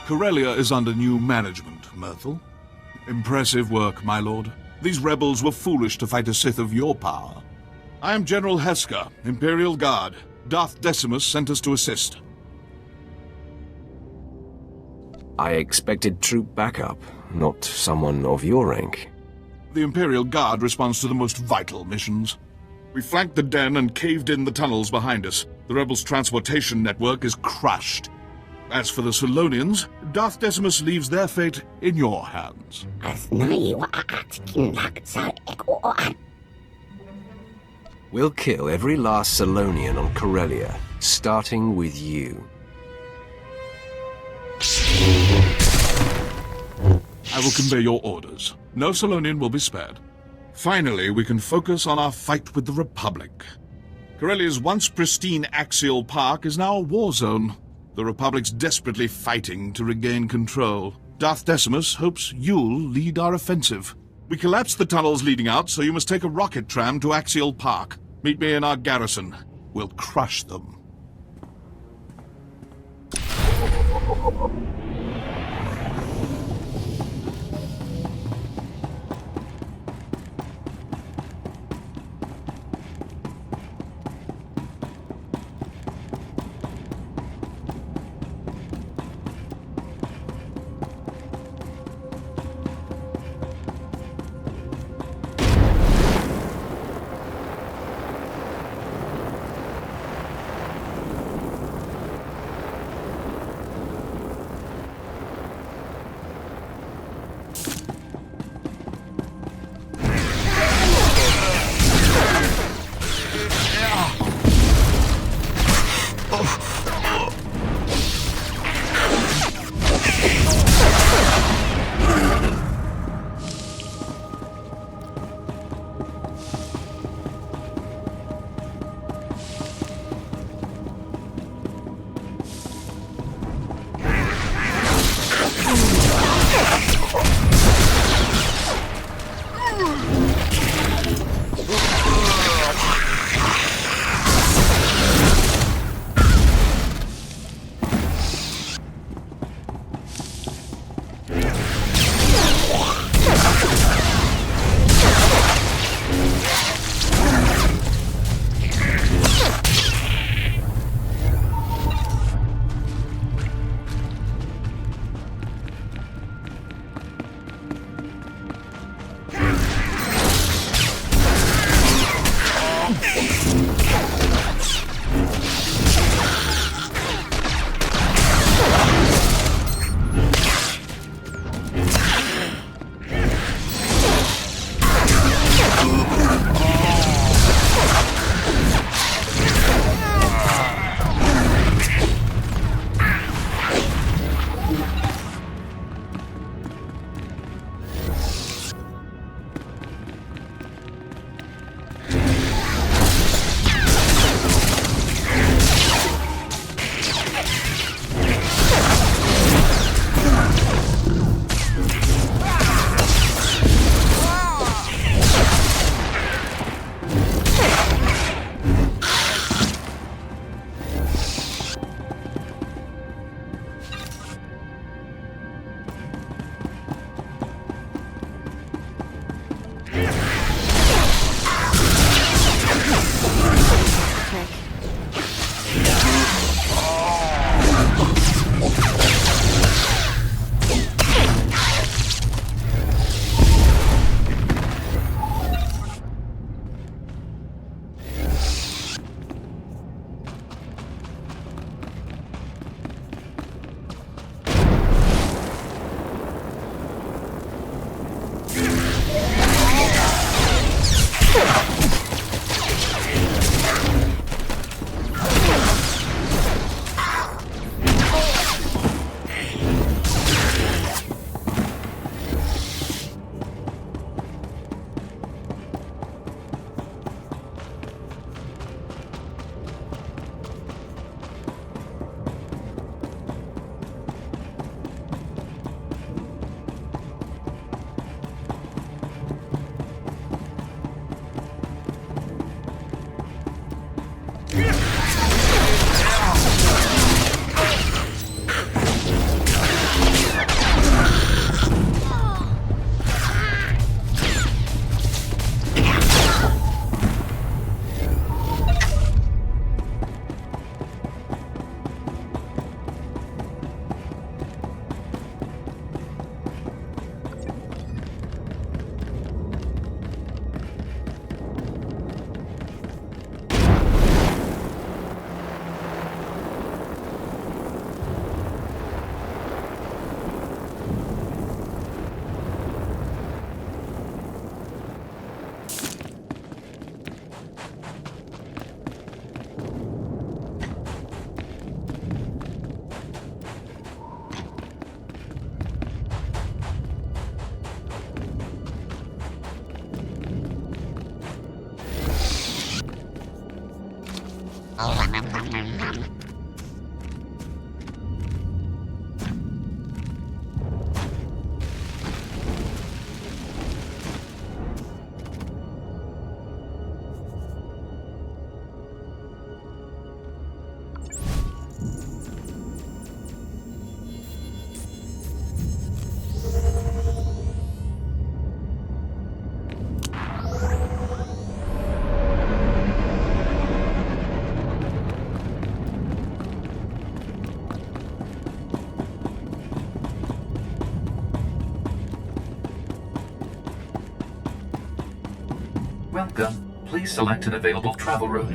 Corellia is under new management, Myrtle. Impressive work, my lord. These rebels were foolish to fight a Sith of your power. I am General Heska, Imperial Guard. Darth Decimus sent us to assist. I expected troop backup, not someone of your rank. The Imperial Guard responds to the most vital missions. We flanked the den and caved in the tunnels behind us. The rebels' transportation network is crushed. As for the Solonians, Darth Decimus leaves their fate in your hands. We'll kill every last Solonian on Corellia, starting with you. I will convey your orders. No Solonian will be spared. Finally, we can focus on our fight with the Republic. Corellia's once pristine axial park is now a war zone. The Republic's desperately fighting to regain control. Darth Decimus hopes you'll lead our offensive. We collapsed the tunnels leading out, so you must take a rocket tram to Axial Park. Meet me in our garrison. We'll crush them. Welcome. Please select an available travel route.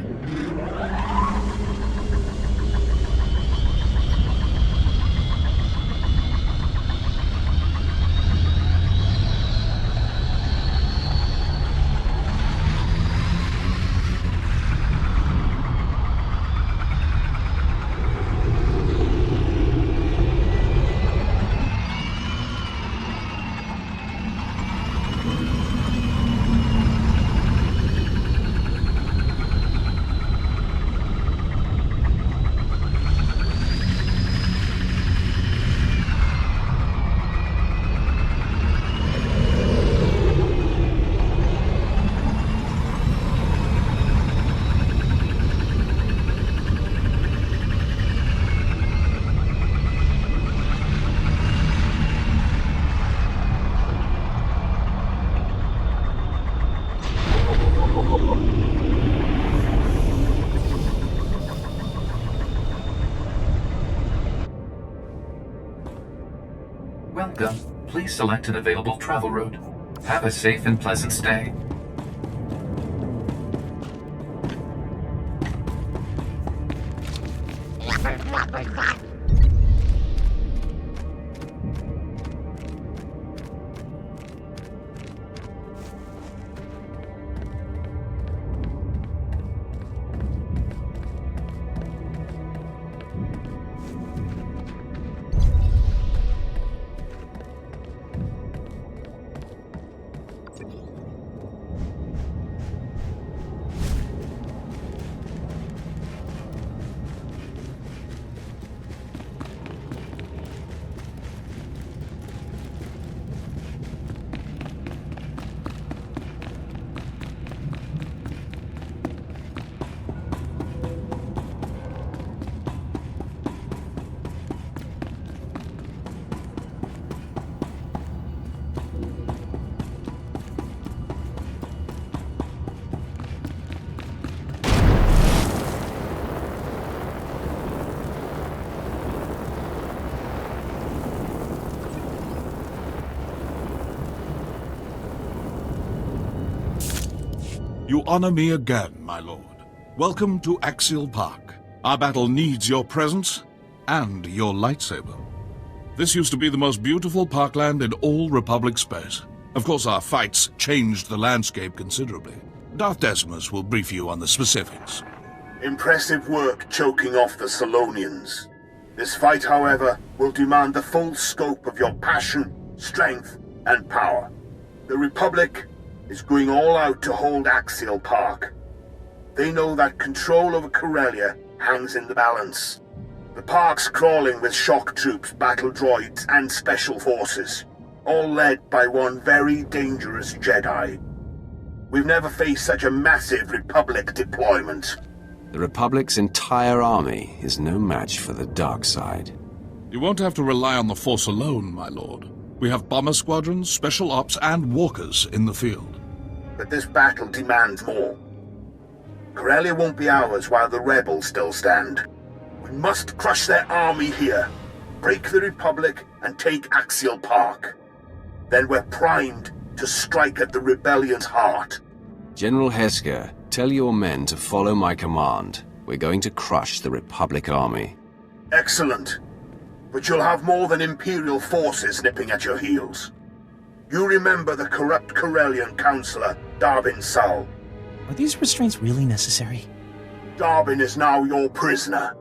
Welcome. Please select an available travel route. Have a safe and pleasant stay. You honor me again, my lord. Welcome to Axial Park. Our battle needs your presence and your lightsaber. This used to be the most beautiful parkland in all Republic space. Of course, our fights changed the landscape considerably. Darth Decimus will brief you on the specifics. Impressive work choking off the Salonians. This fight, however, will demand the full scope of your passion, strength, and power. The Republic is going all out to hold Axial Park. They know that control over Corellia hangs in the balance. The park's crawling with shock troops, battle droids, and special forces, all led by one very dangerous Jedi. We've never faced such a massive Republic deployment. The Republic's entire army is no match for the dark side. You won't have to rely on the Force alone, my lord. We have bomber squadrons, special ops, and walkers in the field. But this battle demands more. Corellia won't be ours while the rebels still stand. We must crush their army here, break the Republic, and take Axial Park. Then we're primed to strike at the rebellion's heart. General Hesker, tell your men to follow my command. We're going to crush the Republic army. Excellent. But you'll have more than Imperial forces nipping at your heels. You remember the corrupt Corellian counselor, Darbin Saul. Are these restraints really necessary? Darbin is now your prisoner.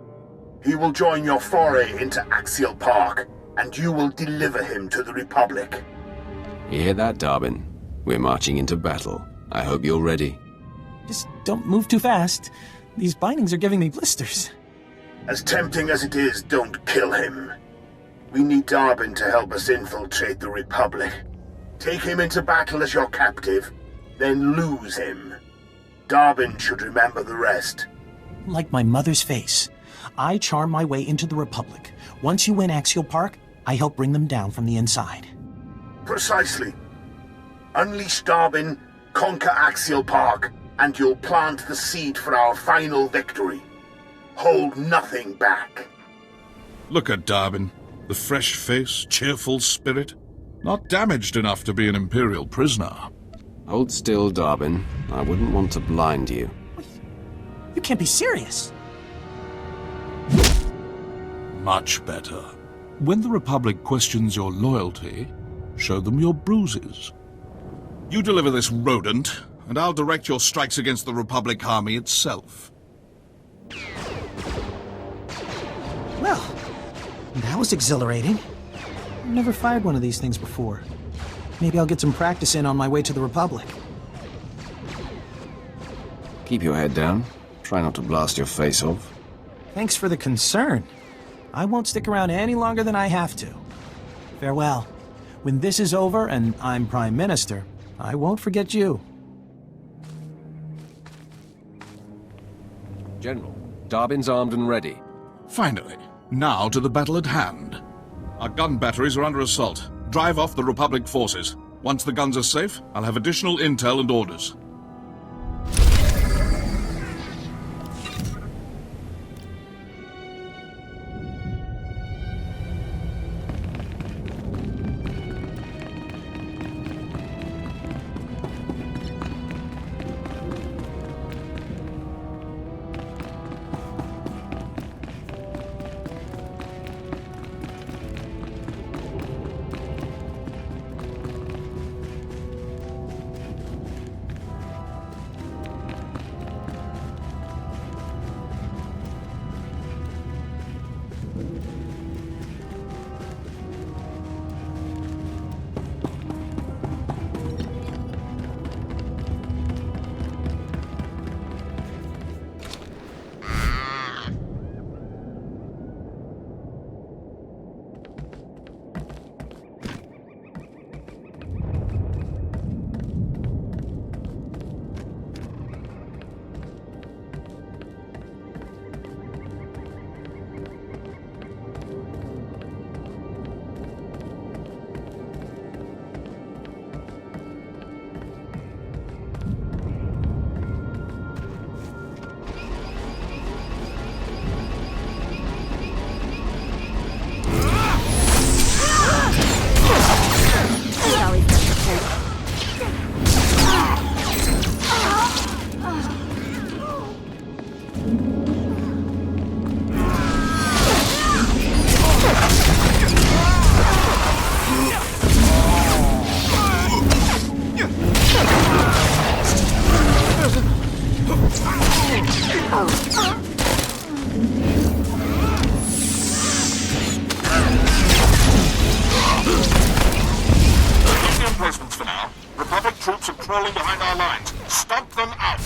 He will join your foray into Axial Park, and you will deliver him to the Republic. You hear that, Darbin? We're marching into battle. I hope you're ready. Just don't move too fast. These bindings are giving me blisters. As tempting as it is, don't kill him. We need Darbin to help us infiltrate the Republic. Take him into battle as your captive, then lose him. Darbin should remember the rest. Like my mother's face. I charm my way into the Republic. Once you win Axial Park, I help bring them down from the inside. Precisely. Unleash Darbin, conquer Axial Park, and you'll plant the seed for our final victory. Hold nothing back. Look at Darbin. The fresh face, cheerful spirit. Not damaged enough to be an Imperial prisoner. Hold still, Darbin. I wouldn't want to blind you. You can't be serious. Much better. When the Republic questions your loyalty, show them your bruises. You deliver this rodent, and I'll direct your strikes against the Republic army itself. Well, that was exhilarating. I've never fired one of these things before. Maybe I'll get some practice in on my way to the Republic. Keep your head down. Try not to blast your face off. Thanks for the concern. I won't stick around any longer than I have to. Farewell. When this is over and I'm Prime Minister, I won't forget you. General, Darbin's armed and ready. Finally. Now to the battle at hand. Our gun batteries are under assault. Drive off the Republic forces. Once the guns are safe, I'll have additional intel and orders. Emplacements for now. Republic troops are crawling behind our lines. Stomp them out!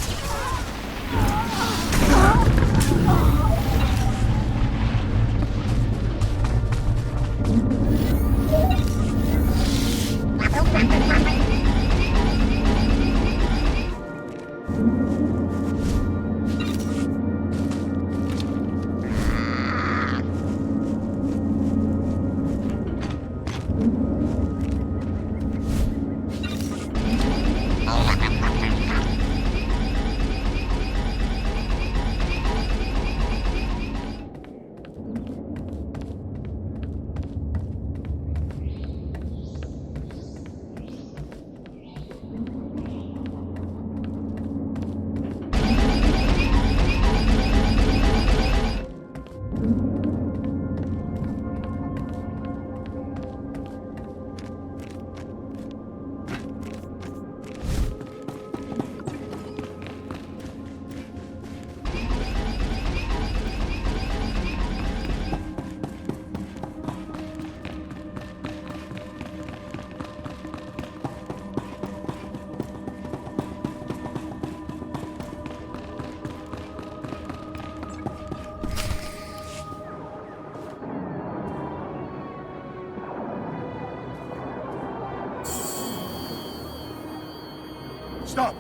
Stop!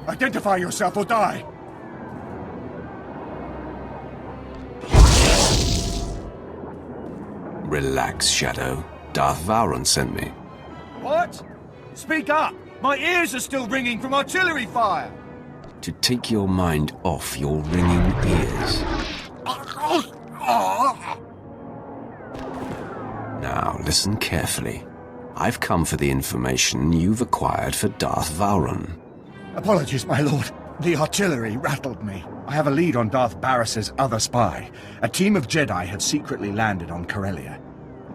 Identify yourself or die! Relax, Shadow. Darth Vowron sent me. What? Speak up! My ears are still ringing from artillery fire! To take your mind off your ringing ears. Now, listen carefully. I've come for the information you've acquired for Darth Vowron. Apologies, my lord. The artillery rattled me. I have a lead on Darth Barris's other spy. A team of Jedi had secretly landed on Corellia.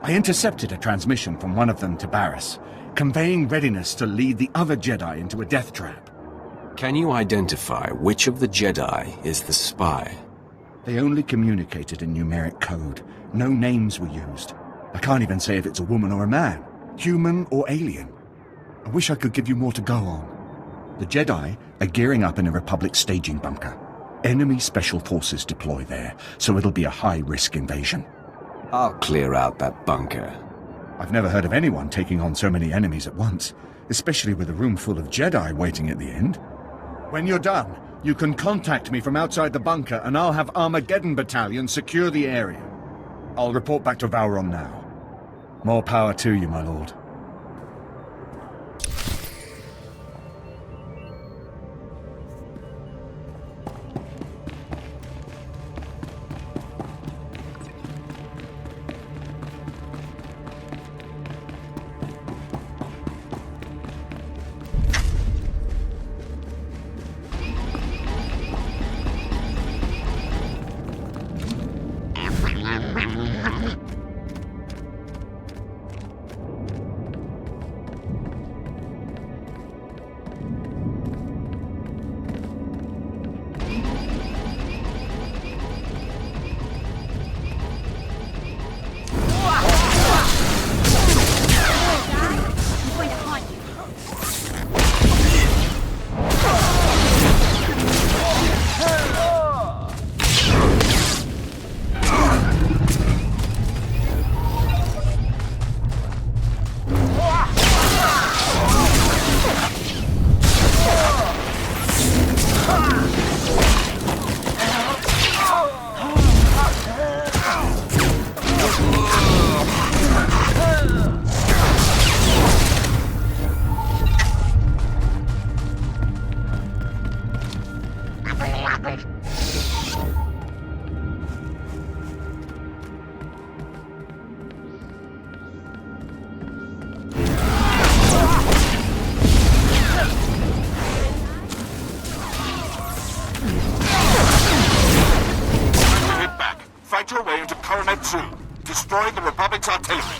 I intercepted a transmission from one of them to Barris, conveying readiness to lead the other Jedi into a death trap. Can you identify which of the Jedi is the spy? They only communicated in numeric code. No names were used. I can't even say if it's a woman or a man, human or alien. I wish I could give you more to go on. The Jedi are gearing up in a Republic staging bunker. Enemy special forces deploy there, so it'll be a high-risk invasion. I'll clear out that bunker. I've never heard of anyone taking on so many enemies at once, especially with a room full of Jedi waiting at the end. When you're done, you can contact me from outside the bunker and I'll have Armageddon Battalion secure the area. I'll report back to Vowron now. More power to you, my lord. Fight your way into Coronet 2, destroying the Republic's artillery.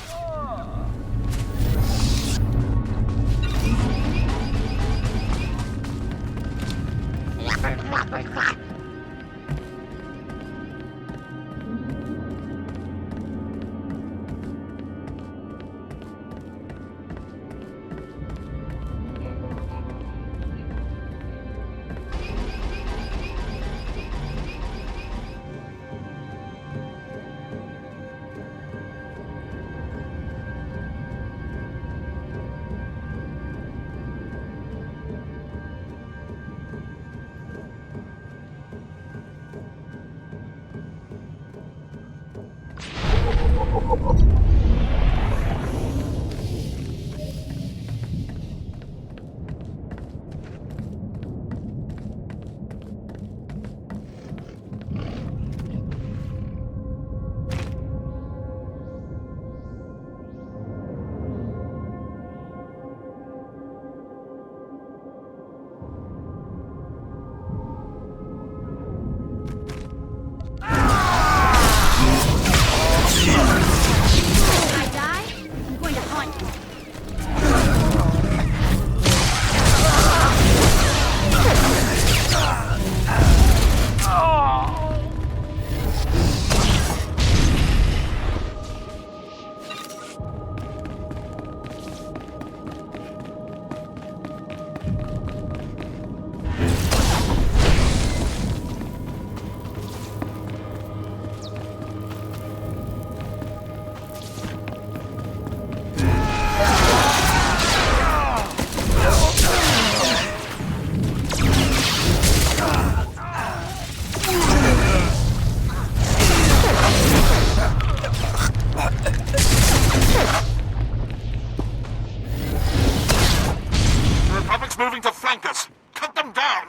flankers! Cut them down!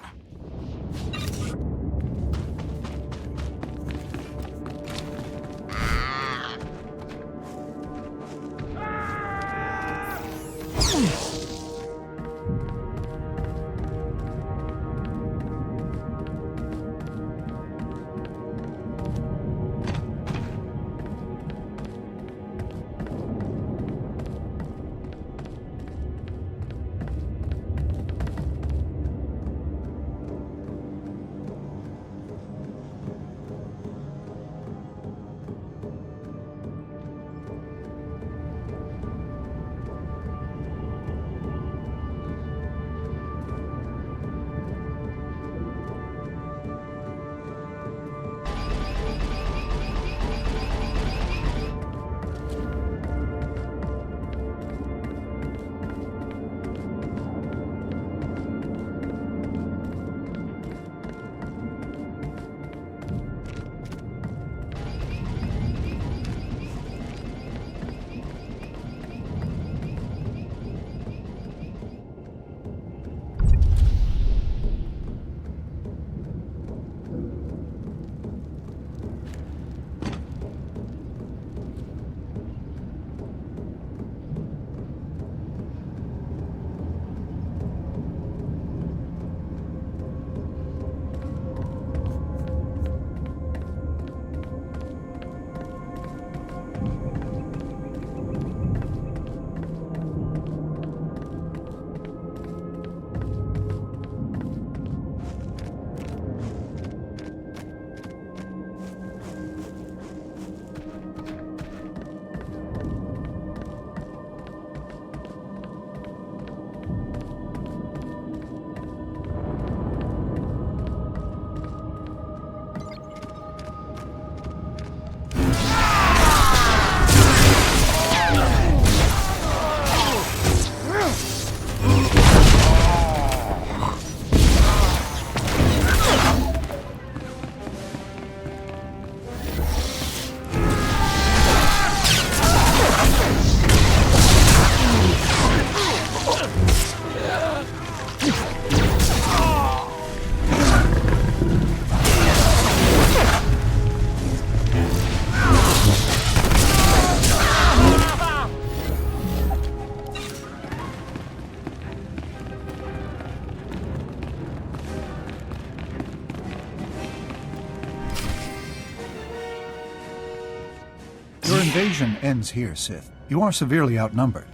Your invasion ends here, Sith. You are severely outnumbered.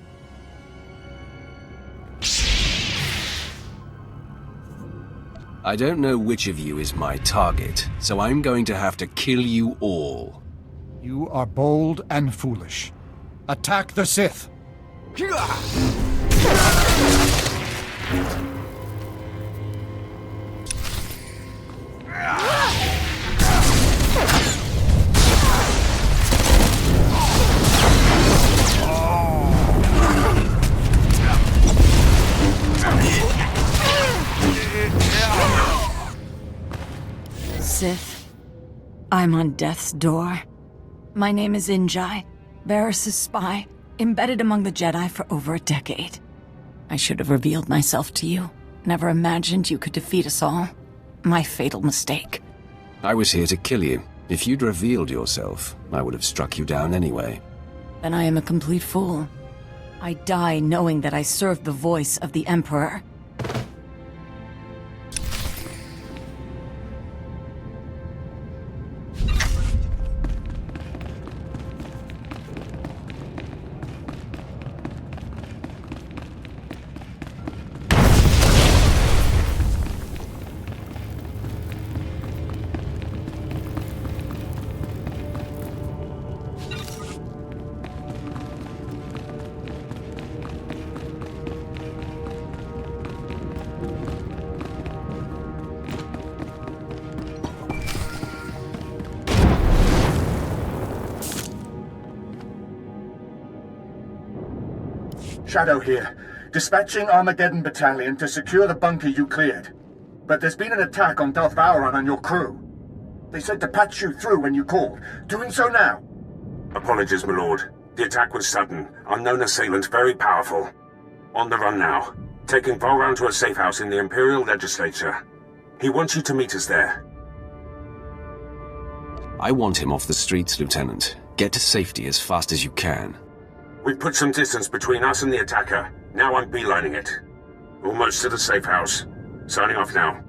I don't know which of you is my target, so I'm going to have to kill you all. You are bold and foolish. Attack the Sith! Sith, I'm on death's door. My name is Injai, Varys' spy, embedded among the Jedi for over a decade. I should have revealed myself to you. Never imagined you could defeat us all. My fatal mistake. I was here to kill you. If you'd revealed yourself, I would have struck you down anyway. Then I am a complete fool. I die knowing that I served the voice of the Emperor. Shadow here, dispatching Armageddon Battalion to secure the bunker you cleared. But there's been an attack on Darth Vowron and your crew. They said to patch you through when you called. Doing so now. Apologies, my lord. The attack was sudden. Unknown assailant very powerful. On the run now. Taking Valran to a safe house in the Imperial Legislature. He wants you to meet us there. I want him off the streets, Lieutenant. Get to safety as fast as you can. We've put some distance between us and the attacker. Now I'm beelining it. Almost to the safe house. Signing off now.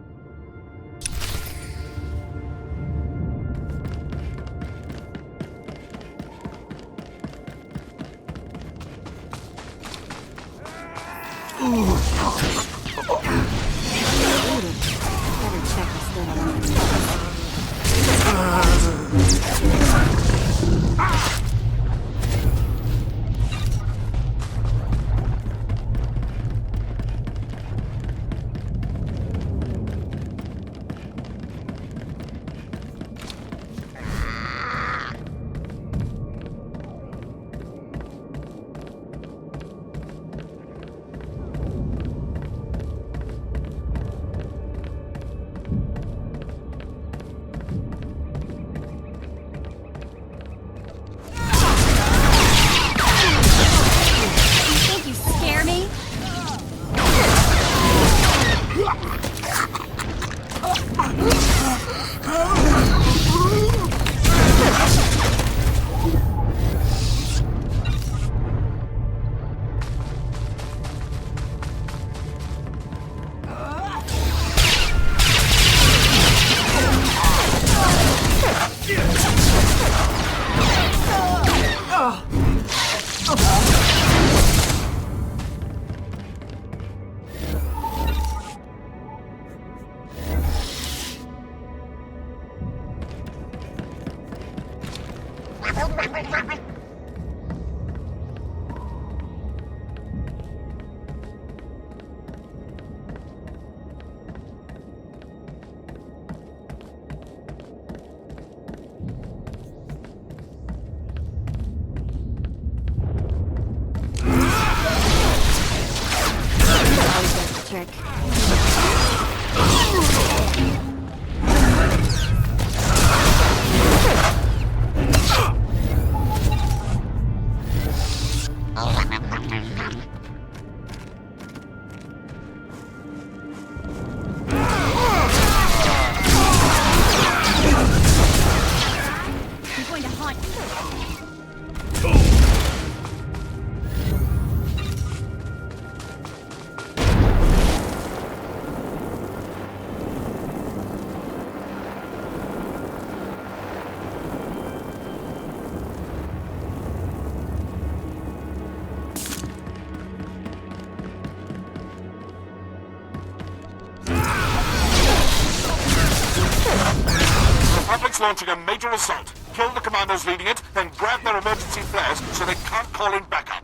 Launching a major assault. Kill the commandos leading it, then grab their emergency flares so they can't call in backup.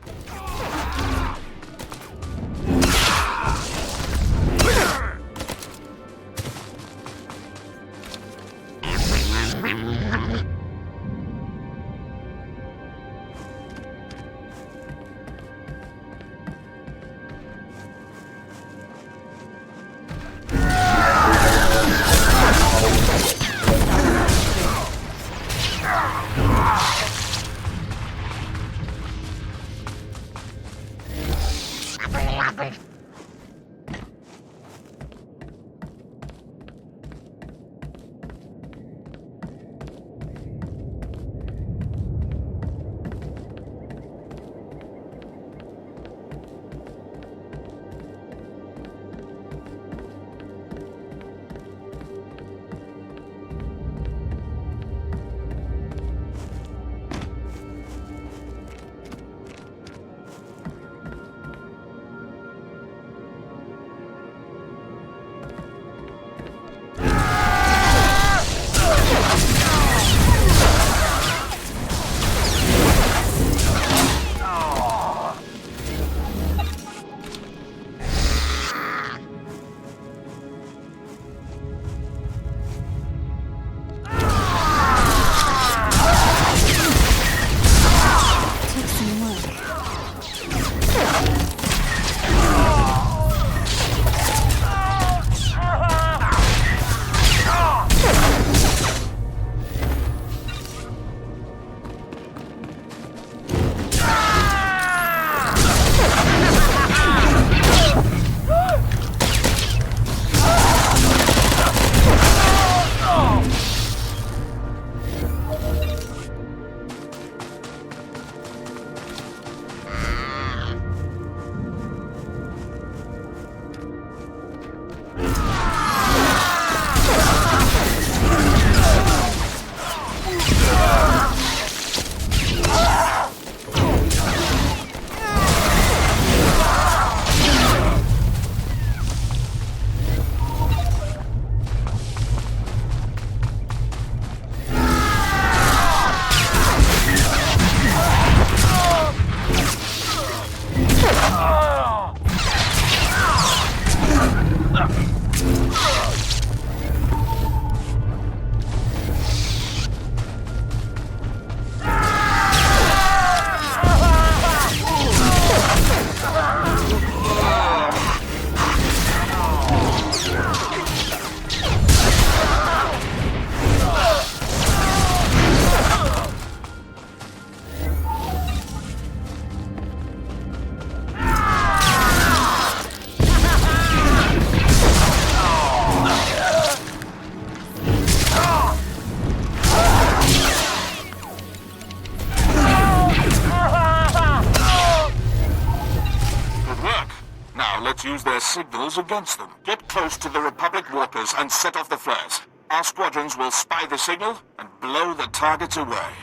let's use their signals against them. Get close to the Republic walkers and set off the flares. Our squadrons will spy the signal and blow the targets away.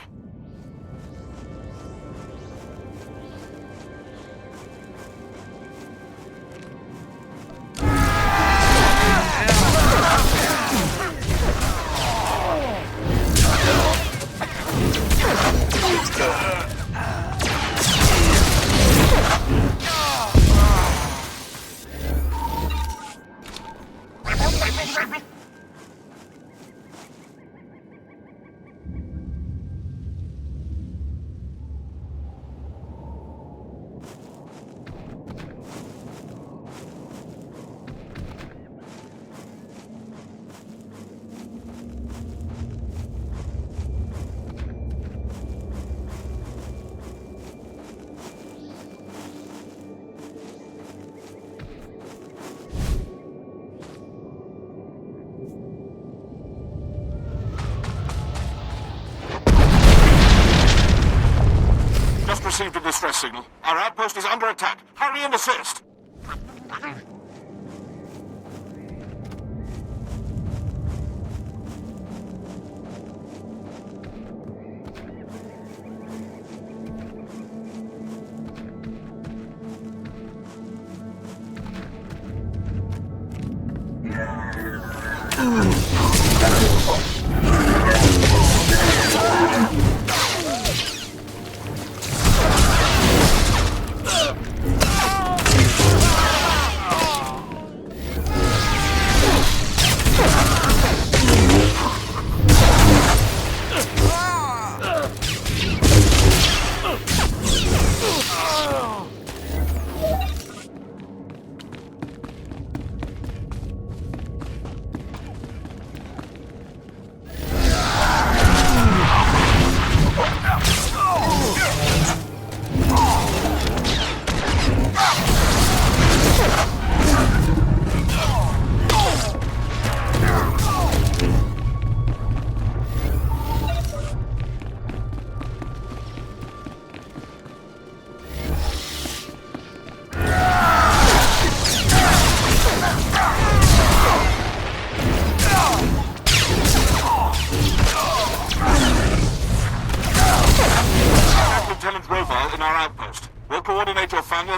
Received a distress signal. Our outpost is under attack. Hurry and assist!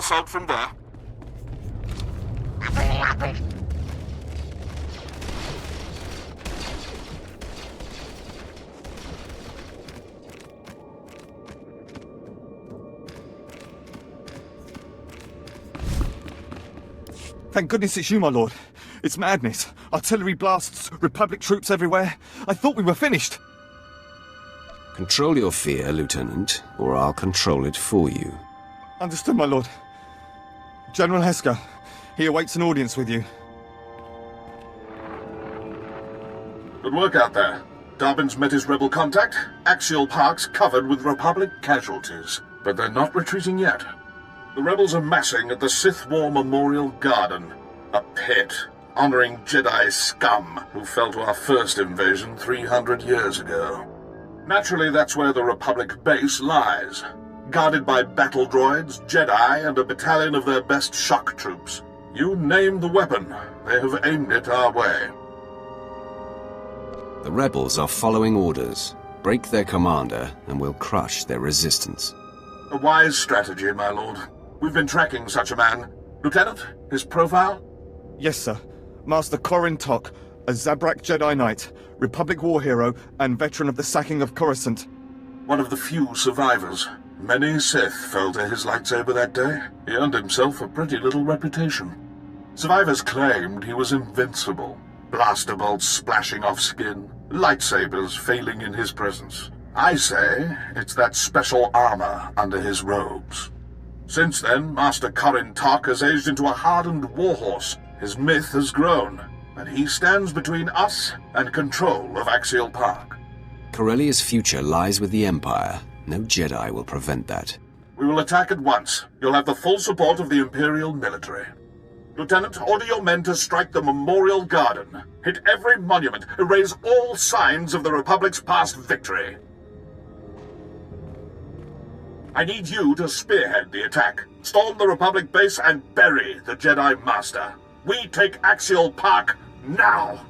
Assault from there. Thank goodness it's you, my lord. It's madness. Artillery blasts, Republic troops everywhere. I thought we were finished. Control your fear, Lieutenant, or I'll control it for you. Understood, my lord. General Hesker, he awaits an audience with you. Good work out there. Darwin's met his rebel contact. Axial Park's covered with Republic casualties. But they're not retreating yet. The rebels are massing at the Sith War Memorial Garden. A pit, honoring Jedi scum who fell to our first invasion 300 years ago. Naturally, that's where the Republic base lies. Guarded by battle droids, Jedi, and a battalion of their best shock troops. You name the weapon, they have aimed it our way. The rebels are following orders. Break their commander, and we'll crush their resistance. A wise strategy, my lord. We've been tracking such a man. Lieutenant, his profile? Yes, sir. Master Corin Tok, a Zabrak Jedi Knight, Republic war hero, and veteran of the sacking of Coruscant. One of the few survivors. Many Sith fell to his lightsaber that day. He earned himself a pretty little reputation. Survivors claimed he was invincible. Blaster bolts splashing off skin, lightsabers failing in his presence. I say it's that special armor under his robes. Since then, Master Corin Tok has aged into a hardened warhorse. His myth has grown, and he stands between us and control of Axial Park. Corellia's future lies with the Empire. No Jedi will prevent that. We will attack at once. You'll have the full support of the Imperial military. Lieutenant, order your men to strike the Memorial Garden. Hit every monument. Erase all signs of the Republic's past victory. I need you to spearhead the attack. Storm the Republic base and bury the Jedi Master. We take Axial Park now!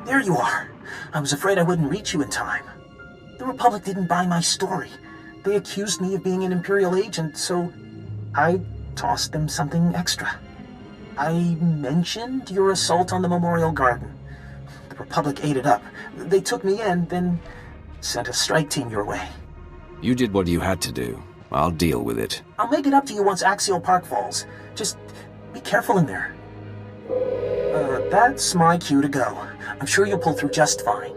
There you are. I was afraid I wouldn't reach you in time. The Republic didn't buy my story. They accused me of being an Imperial agent, so I tossed them something extra. I mentioned your assault on the Memorial Garden. The Republic ate it up. They took me in, then sent a strike team your way. You did what you had to do. I'll deal with it. I'll make it up to you once Axial Park falls. Just be careful in there. That's my cue to go. I'm sure you'll pull through just fine.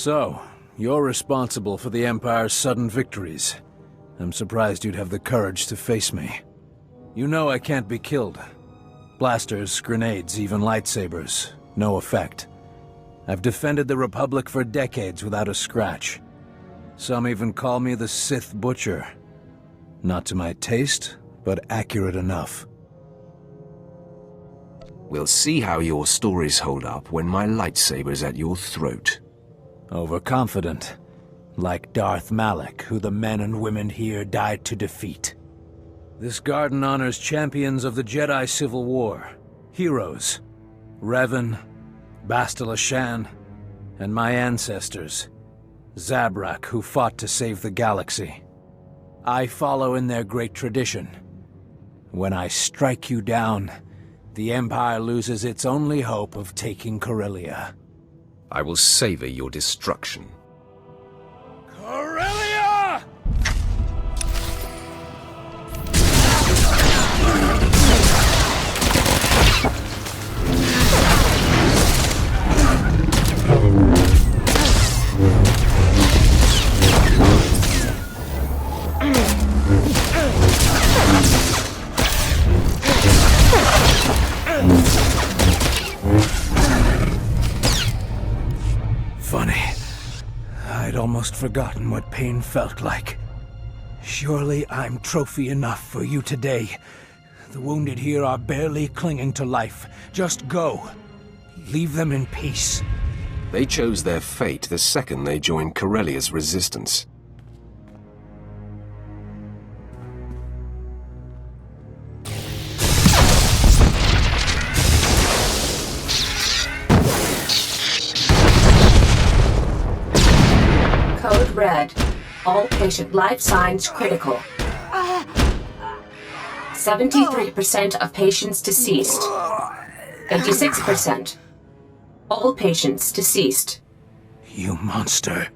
So, you're responsible for the Empire's sudden victories. I'm surprised you'd have the courage to face me. You know I can't be killed. Blasters, grenades, even lightsabers. No effect. I've defended the Republic for decades without a scratch. Some even call me the Sith Butcher. Not to my taste, but accurate enough. We'll see how your stories hold up when my lightsaber's at your throat. Overconfident. Like Darth Malak, who the men and women here died to defeat. This garden honors champions of the Jedi Civil War. Heroes. Revan, Bastila Shan, and my ancestors. Zabrak, who fought to save the galaxy. I follow in their great tradition. When I strike you down, the Empire loses its only hope of taking Corellia. I will savor your destruction. Corellia! Funny. I'd almost forgotten what pain felt like. Surely I'm trophy enough for you today. The wounded here are barely clinging to life. Just go. Leave them in peace. They chose their fate the second they joined Corellia's resistance. Code red. All patient life signs critical. 73% of patients deceased. 86%. All patients deceased. You monster.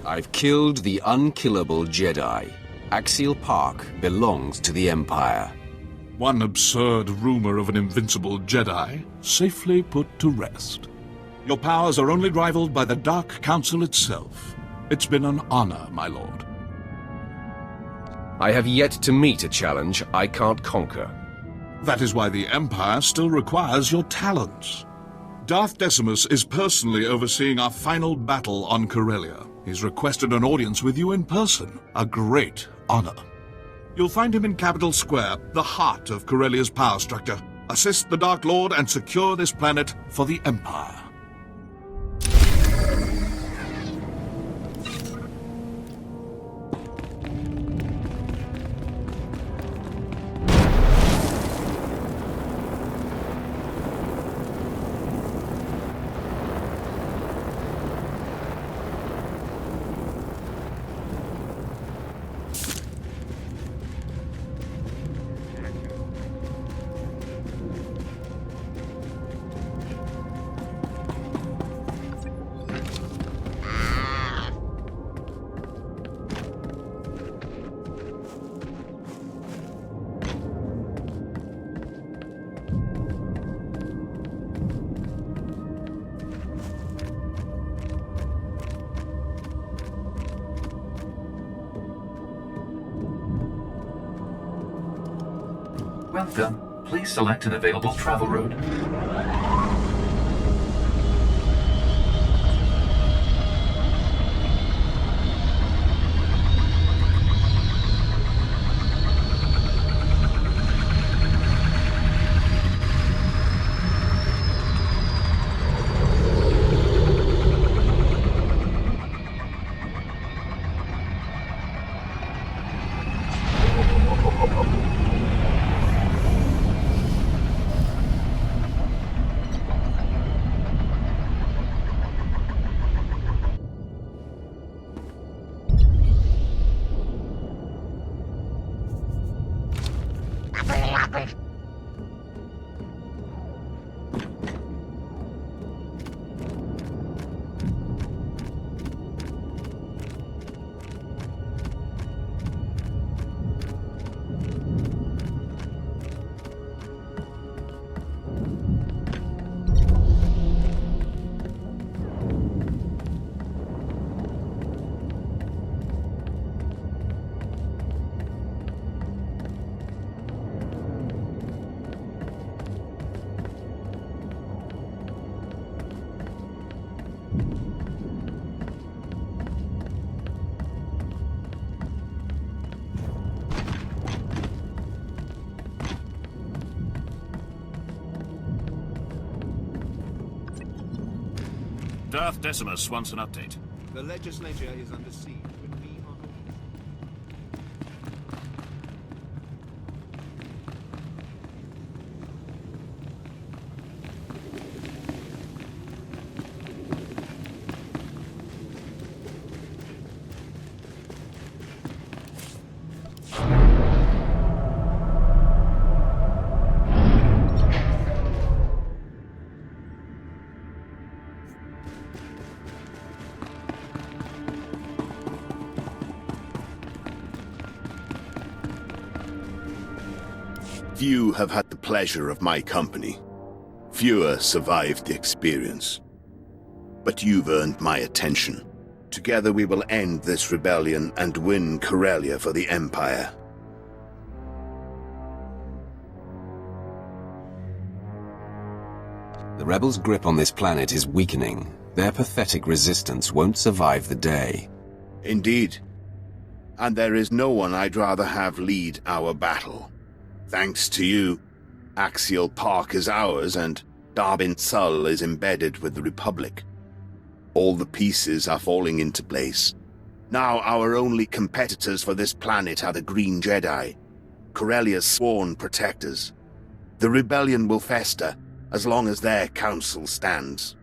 I've killed the unkillable Jedi. Axial Park belongs to the Empire. One absurd rumor of an invincible Jedi safely put to rest. Your powers are only rivaled by the Dark Council itself. It's been an honor, my lord. I have yet to meet a challenge I can't conquer. That is why the Empire still requires your talents. Darth Decimus is personally overseeing our final battle on Corellia. He's requested an audience with you in person. A great honor. You'll find him in Capital Square, the heart of Corellia's power structure. Assist the Dark Lord and secure this planet for the Empire. Welcome. Please select an available travel route. Darth Decimus wants an update. The legislature is under siege. Few have had the pleasure of my company. Fewer survived the experience. But you've earned my attention. Together we will end this rebellion and win Corellia for the Empire. The rebels' grip on this planet is weakening. Their pathetic resistance won't survive the day. Indeed. And there is no one I'd rather have lead our battle. Thanks to you, Axial Park is ours and Darbin Sul is embedded with the Republic. All the pieces are falling into place. Now our only competitors for this planet are the Green Jedi, Corellia's sworn protectors. The rebellion will fester as long as their council stands.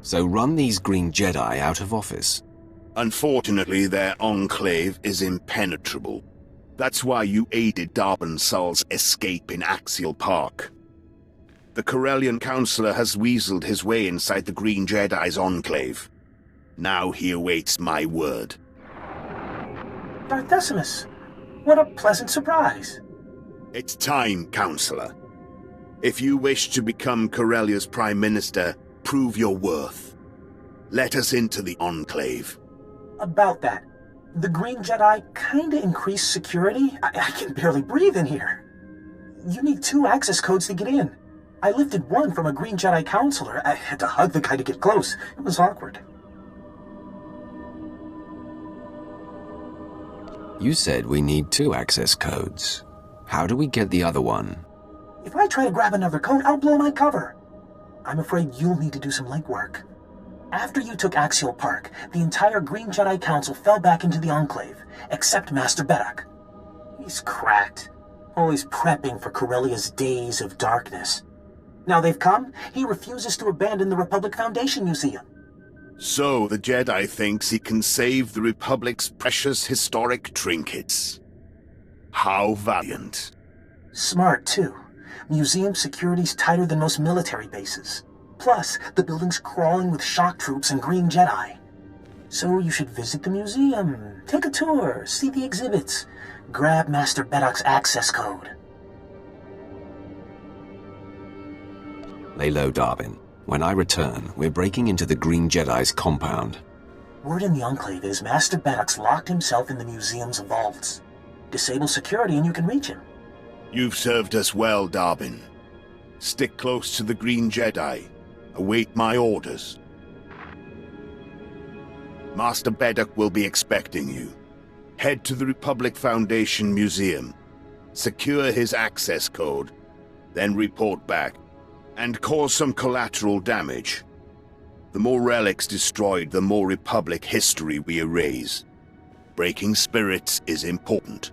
So run these Green Jedi out of office? Unfortunately, their enclave is impenetrable. That's why you aided Darbin Sul's escape in Axial Park. The Corellian Councillor has weaseled his way inside the Green Jedi's enclave. Now he awaits my word. Darth Decimus, what a pleasant surprise. It's time, Councillor. If you wish to become Corellia's Prime Minister, prove your worth. Let us into the enclave. About that. The Green Jedi kinda increased security. I can barely breathe in here. You need 2 access codes to get in. I lifted one from a Green Jedi counselor. I had to hug the guy to get close. It was awkward. You said we need 2 access codes. How do we get the other one? If I try to grab another code, I'll blow my cover. I'm afraid you'll need to do some legwork. After you took Axial Park, the entire Green Jedi Council fell back into the Enclave, except Master Beddock. He's cracked, always prepping for Corellia's days of darkness. Now they've come, he refuses to abandon the Republic Foundation Museum. So the Jedi thinks he can save the Republic's precious historic trinkets. How valiant. Smart, too. Museum security's tighter than most military bases. Plus, the building's crawling with shock troops and Green Jedi. So you should visit the museum, take a tour, see the exhibits, grab Master Beddock's access code. Lay low, Darbin. When I return, we're breaking into the Green Jedi's compound. Word in the Enclave is Master Beddock's locked himself in the museum's vaults. disable security and you can reach him. You've served us well, Darbin. Stick close to the Green Jedi. Await my orders. Master Beddock will be expecting you. Head to the Republic Foundation Museum. Secure his access code. Then report back. And cause some collateral damage. The more relics destroyed, the more Republic history we erase. Breaking spirits is important.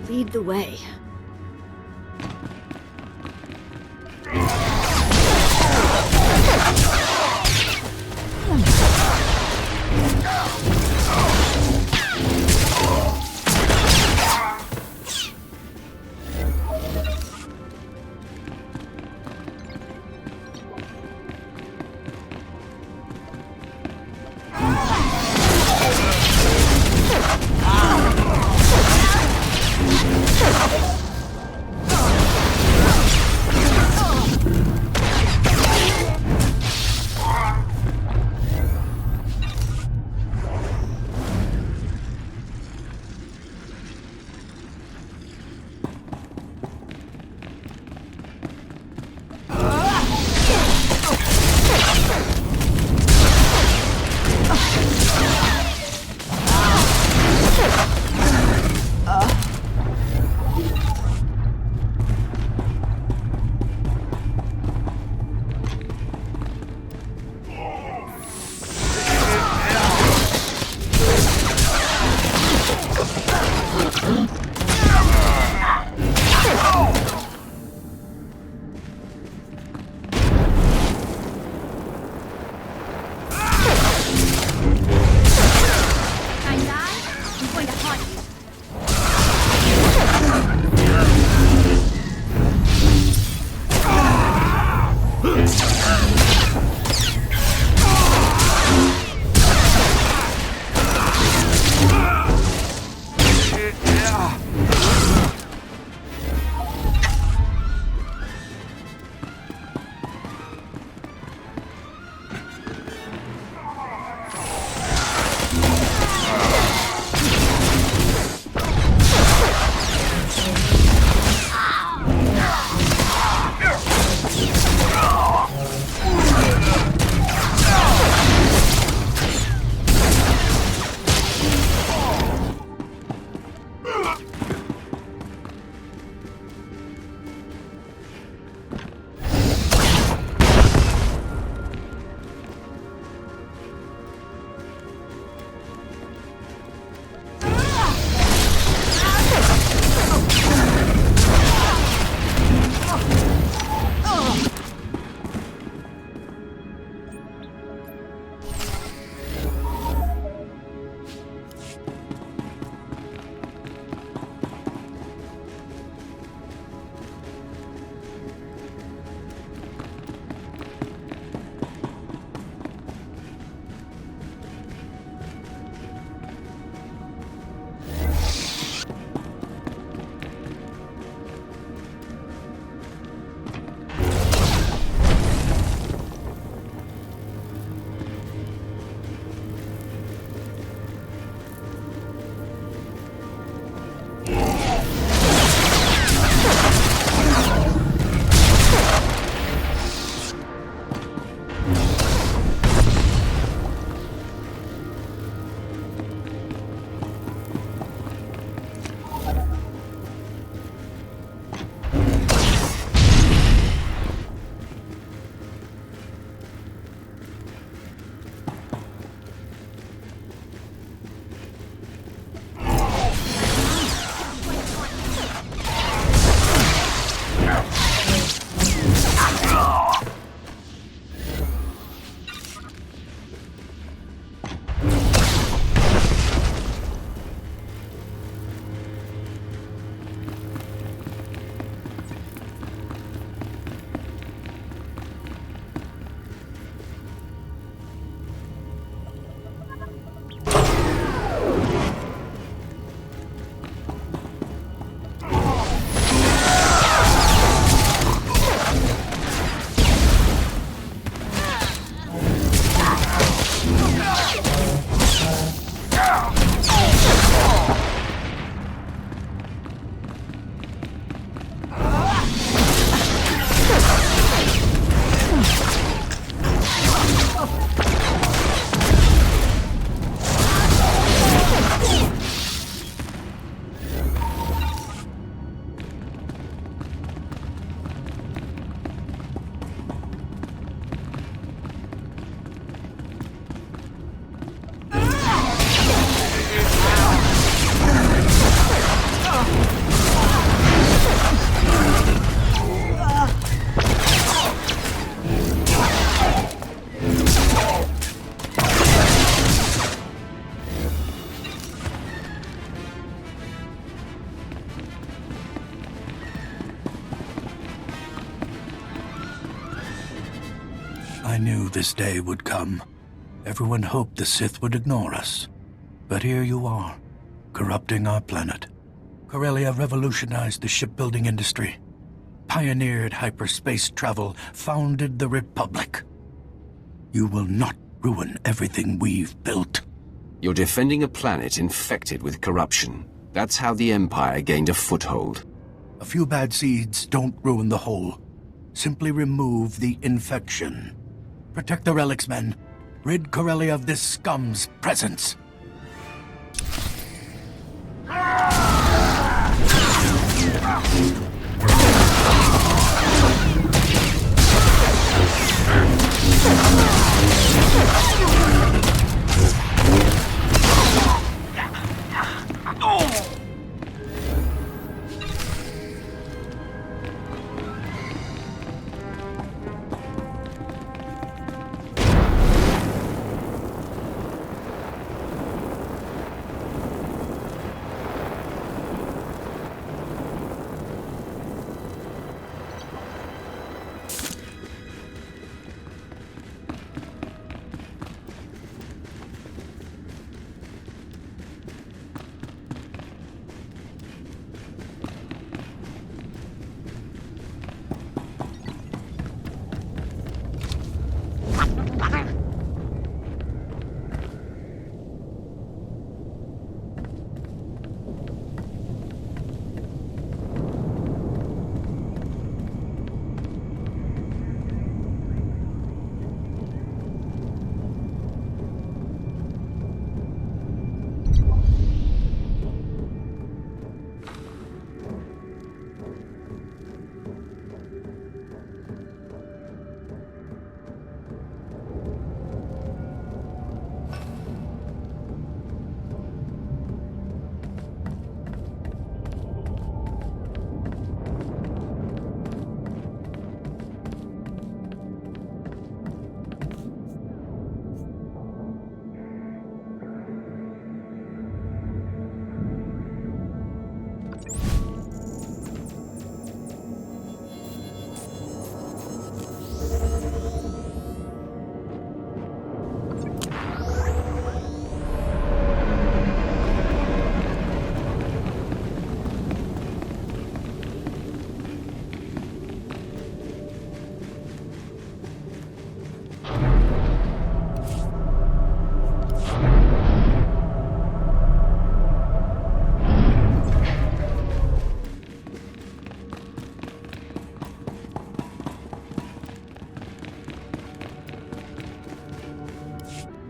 Lead the way. I knew this day would come. Everyone hoped the Sith would ignore us. But here you are, corrupting our planet. Corellia revolutionized the shipbuilding industry, pioneered hyperspace travel, founded the Republic. You will not ruin everything we've built. You're defending a planet infected with corruption. That's how the Empire gained a foothold. A few bad seeds don't ruin the whole. Simply remove the infection. Protect the relics, men. Rid Corellia of this scum's presence.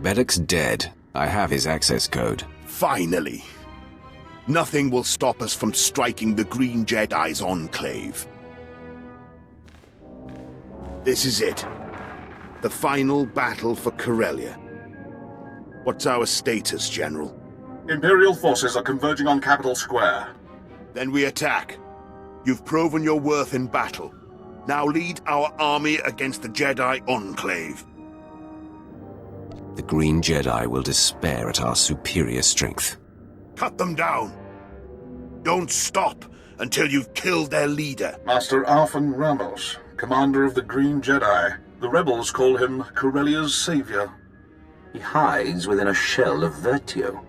Beddock's dead. I have his access code. Finally. Nothing will stop us from striking the Green Jedi's enclave. This is it. The final battle for Corellia. What's our status, General? Imperial forces are converging on Capital Square. Then we attack. You've proven your worth in battle. Now lead our army against the Jedi Enclave. The Green Jedi will despair at our superior strength. Cut them down. Don't stop until you've killed their leader. Master Arfan Ramos, commander of the Green Jedi. The rebels call him Corellia's savior. He hides within a shell of virtue,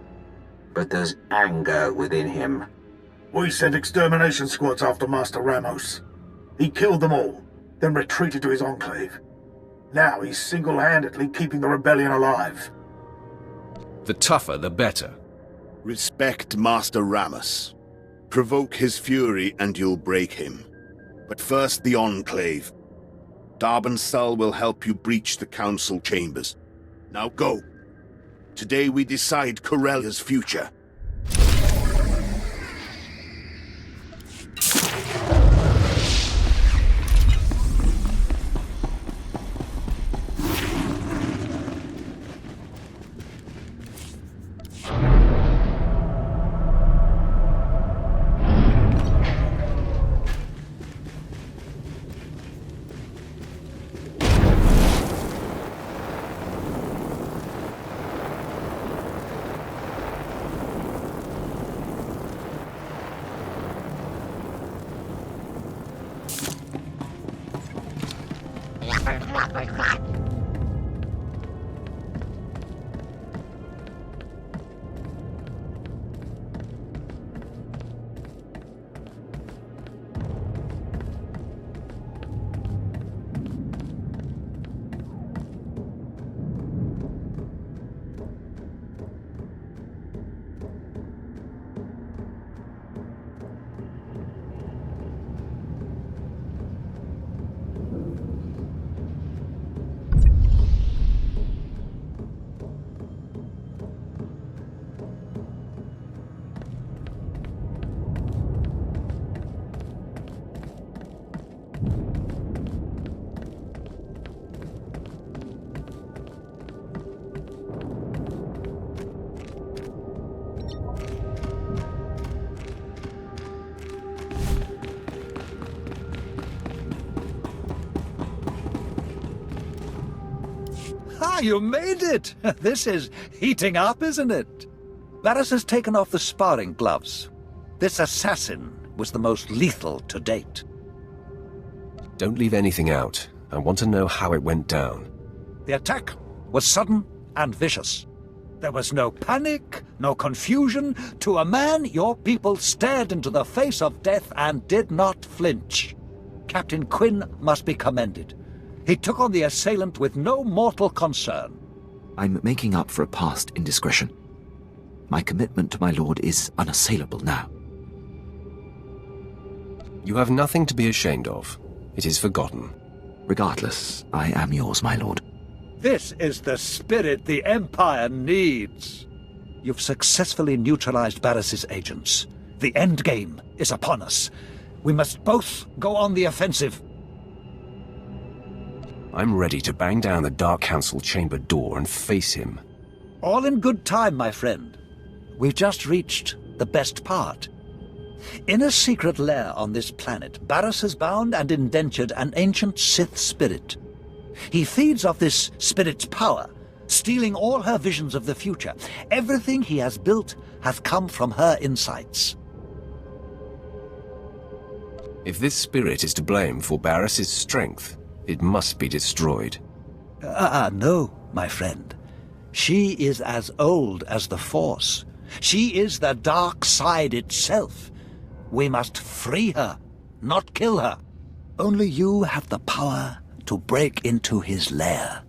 but there's anger within him. We sent extermination squads after Master Ramos. He killed them all, then retreated to his enclave. Now he's single-handedly keeping the rebellion alive. The tougher, the better. Respect Master Ramos. Provoke his fury and you'll break him. But first the Enclave. Darban Sul will help you breach the Council chambers. Now go. Today we decide Corellia's future. You made it! This is heating up, isn't it? Varys has taken off the sparring gloves. This assassin was the most lethal to date. Don't leave anything out. I want to know how it went down. The attack was sudden and vicious. There was no panic, no confusion. To a man, your people stared into the face of death and did not flinch. Captain Quinn must be commended. He took on the assailant with no mortal concern. I'm making up for a past indiscretion. My commitment to my lord is unassailable now. You have nothing to be ashamed of. It is forgotten. Regardless, I am yours, my lord. This is the spirit the Empire needs. You've successfully neutralized Barris's agents. The end game is upon us. We must both go on the offensive. I'm ready to bang down the Dark Council chamber door and face him. All in good time, my friend. We've just reached the best part. In a secret lair on this planet, Barris has bound and indentured an ancient Sith spirit. He feeds off this spirit's power, stealing all her visions of the future. Everything he has built has come from her insights. If this spirit is to blame for Barris's strength, it must be destroyed. No, my friend. She is as old as the Force. She is the dark side itself. We must free her, not kill her. Only you have the power to break into his lair.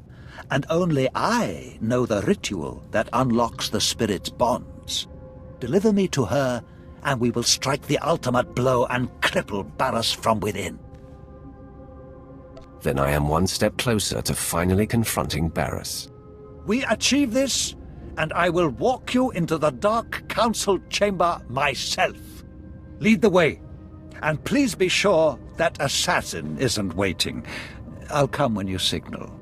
And only I know the ritual that unlocks the spirit's bonds. Deliver me to her, and we will strike the ultimate blow and cripple Barris from within. Then I am one step closer to finally confronting Barris. We achieve this, and I will walk you into the Dark Council chamber myself. Lead the way, and please be sure that assassin isn't waiting. I'll come when you signal.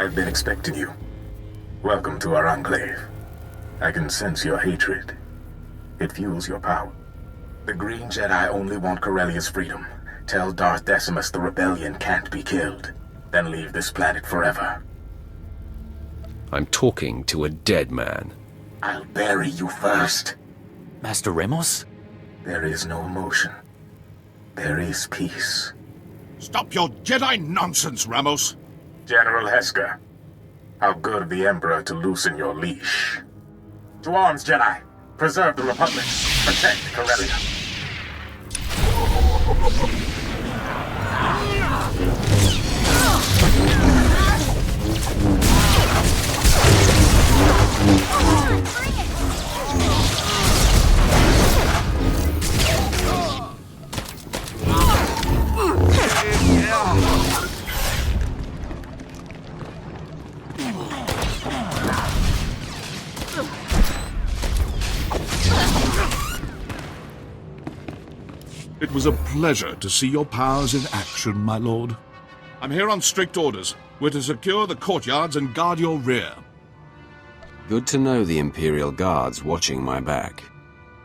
I've been expecting you. Welcome to our enclave. I can sense your hatred. It fuels your power. The Green Jedi only want Corellia's freedom. Tell Darth Decimus the rebellion can't be killed. Then leave this planet forever. I'm talking to a dead man. I'll bury you first. Master Ramos? There is no emotion. There is peace. Stop your Jedi nonsense, Ramos! General Heska, how good of the Emperor to loosen your leash. To arms, Jedi! Preserve the Republic. Protect Corellia. It was a pleasure to see your powers in action, my lord. I'm here on strict orders. We're to secure the courtyards and guard your rear. Good to know the Imperial Guard's watching my back.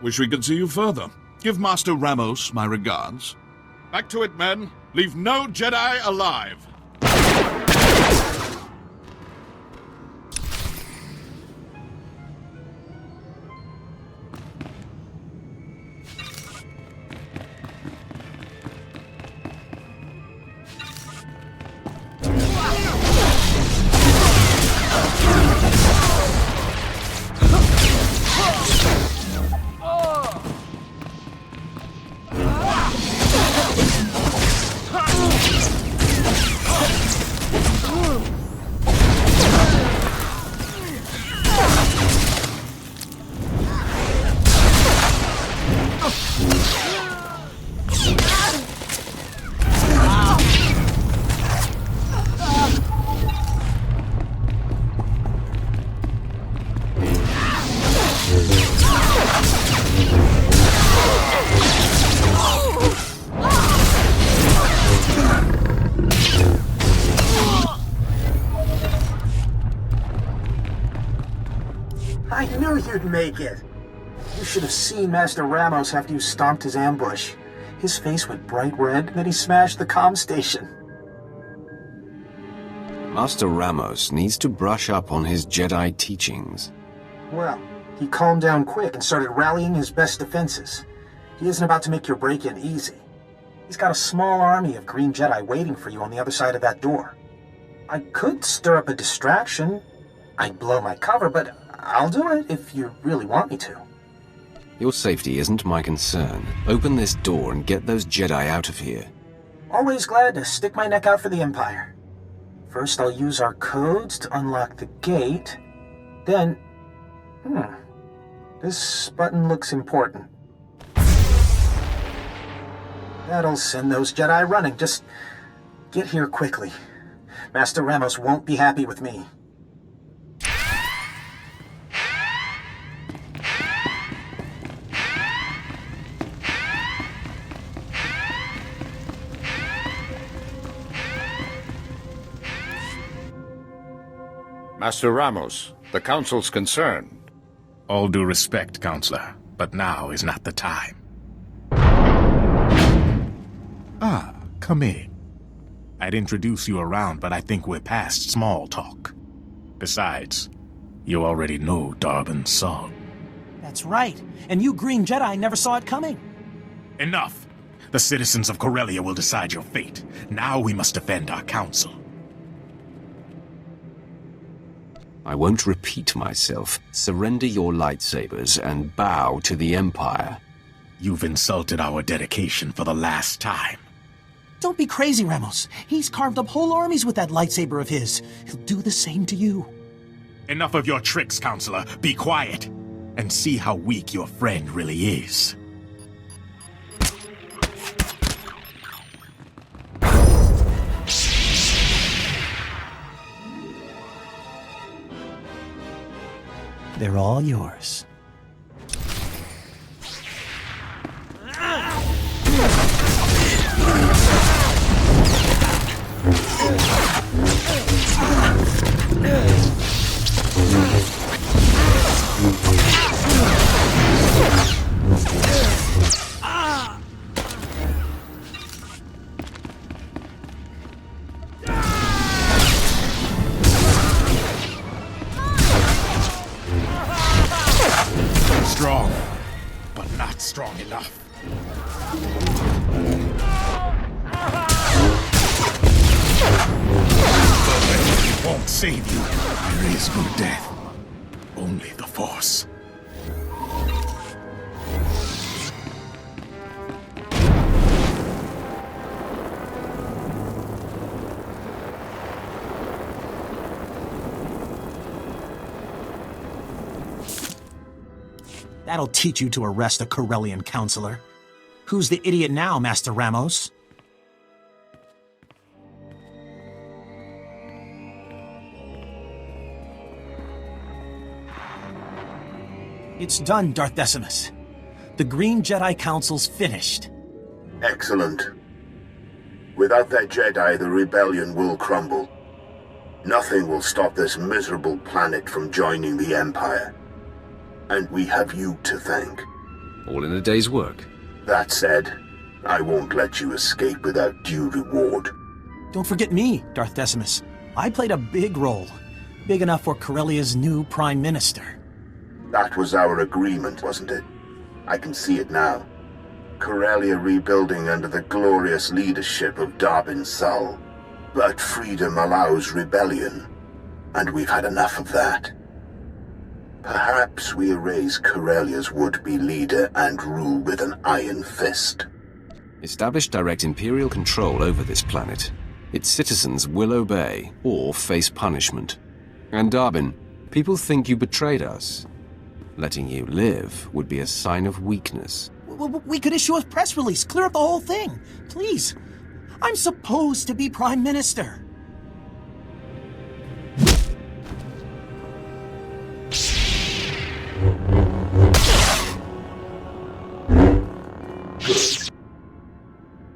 Wish we could see you further. Give Master Ramos my regards. Back to it, men. Leave no Jedi alive. I knew you'd make it. You should have seen Master Ramos after you stomped his ambush. His face went bright red, then he smashed the comm station. Master Ramos needs to brush up on his Jedi teachings. Well, he calmed down quick and started rallying his best defenses. He isn't about to make your break-in easy. He's got a small army of Green Jedi waiting for you on the other side of that door. I could stir up a distraction. I'd blow my cover, but I'll do it if you really want me to. Your safety isn't my concern. Open this door and get those Jedi out of here. Always glad to stick my neck out for the Empire. First, I'll use our codes to unlock the gate. Then... this button looks important. That'll send those Jedi running. Just get here quickly. Master Ramos won't be happy with me. Master Ramos, the Council's concerned. All due respect, Counselor, but now is not the time. Ah, come in. I'd introduce you around, but I think we're past small talk. Besides, you already know Darben's song. That's right. And you Green Jedi never saw it coming. Enough! The citizens of Corellia will decide your fate. Now we must defend our council. I won't repeat myself. Surrender your lightsabers and bow to the Empire. You've insulted our dedication for the last time. Don't be crazy, Ramos. He's carved up whole armies with that lightsaber of his. He'll do the same to you. Enough of your tricks, Counselor. Be quiet. And see how weak your friend really is. They're all yours. Won't save you. There is no death. Only the Force. That'll teach you to arrest a Corellian counselor. Who's the idiot now, Master Ramos? It's done, Darth Decimus. The Green Jedi Council's finished. Excellent. Without that Jedi, the rebellion will crumble. Nothing will stop this miserable planet from joining the Empire. And we have you to thank. All in a day's work. That said, I won't let you escape without due reward. Don't forget me, Darth Decimus. I played a big role. Big enough for Corellia's new Prime Minister. That was our agreement, wasn't it? I can see it now. Corellia rebuilding under the glorious leadership of Darbin Sul. But freedom allows rebellion, and we've had enough of that. Perhaps we erase Corellia's would-be leader and rule with an iron fist. Establish direct Imperial control over this planet. Its citizens will obey or face punishment. And Darbin, people think you betrayed us. Letting you live would be a sign of weakness. We could issue a press release, clear up the whole thing. Please. I'm supposed to be Prime Minister. Good.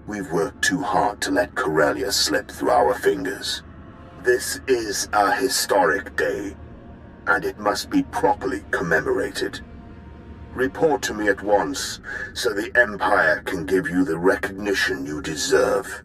We've worked too hard to let Corellia slip through our fingers. This is a historic day, and it must be properly commemorated. Report to me at once, so the Empire can give you the recognition you deserve.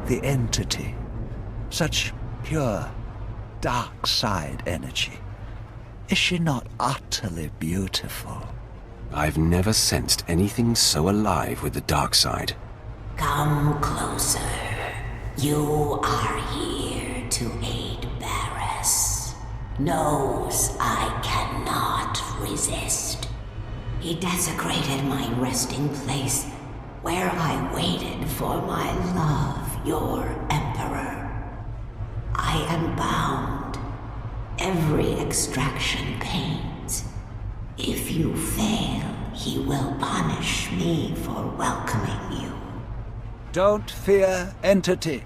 The entity. Such pure, dark side energy. Is she not utterly beautiful? I've never sensed anything so alive with the dark side. Come closer. You are here to aid Barris. Knows I cannot resist. He desecrated my resting place, where I waited for my love, your Emperor. I am bound. Every extraction pains. If you fail, he will punish me for welcoming you. Don't fear, entity.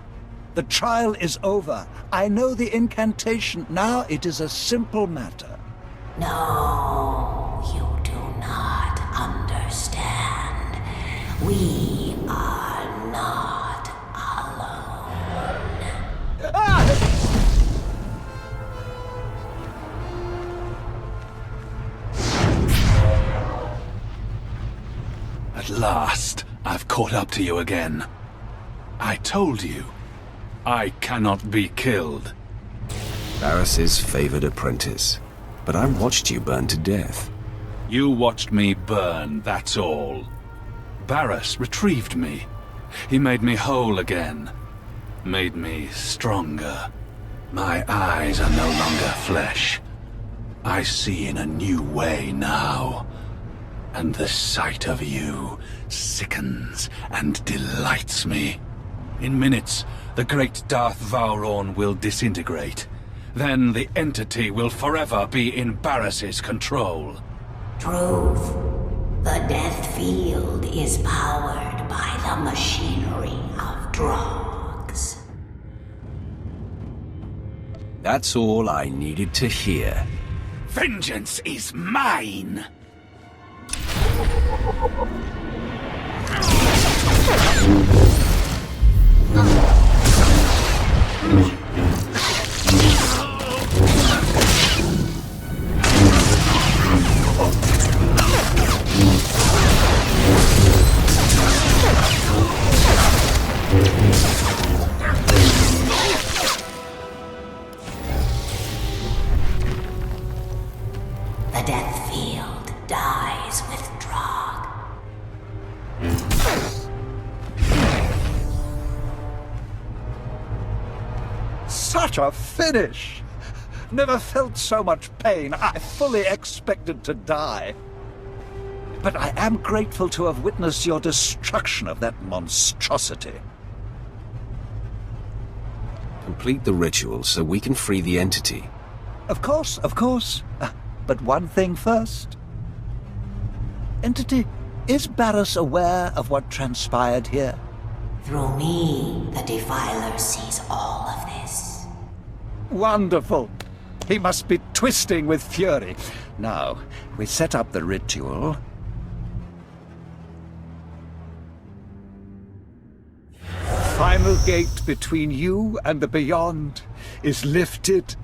The trial is over. I know the incantation. Now it is a simple matter. No, you do not understand. We are not alone. At last, I've caught up to you again. I told you, I cannot be killed. Barris's favored apprentice. But I watched you burn to death. You watched me burn, that's all. Barris retrieved me. He made me whole again. Made me stronger. My eyes are no longer flesh. I see in a new way now. And the sight of you sickens and delights me. In minutes, the great Darth Vowrawn will disintegrate. Then the entity will forever be in Barris's control. Truth. The death field is powered by the machinery of drugs. That's all I needed to hear. Vengeance is mine! The death field dies with Drog. Such a finish! Never felt so much pain. I fully expected to die. But I am grateful to have witnessed your destruction of that monstrosity. Complete the ritual so we can free the entity. Of course, of course. But one thing first. Entity, is Barris aware of what transpired here? Through me, the Defiler sees all of this. Wonderful. He must be twisting with fury. Now, we set up the ritual. Final gate between you and the beyond is lifted.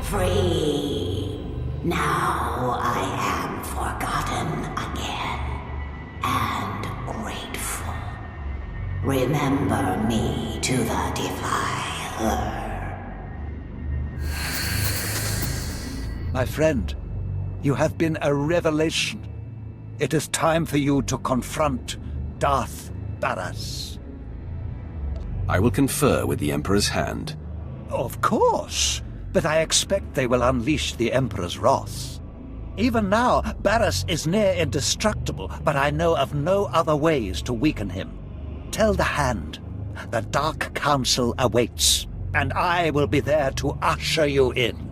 Free. Now I am forgotten again. And grateful. Remember me to the Defiler. My friend, you have been a revelation. It is time for you to confront Darth Barris. I will confer with the Emperor's hand. Of course, but I expect they will unleash the Emperor's wrath. Even now, Barris is near indestructible, but I know of no other ways to weaken him. Tell the Hand, the Dark Council awaits, and I will be there to usher you in.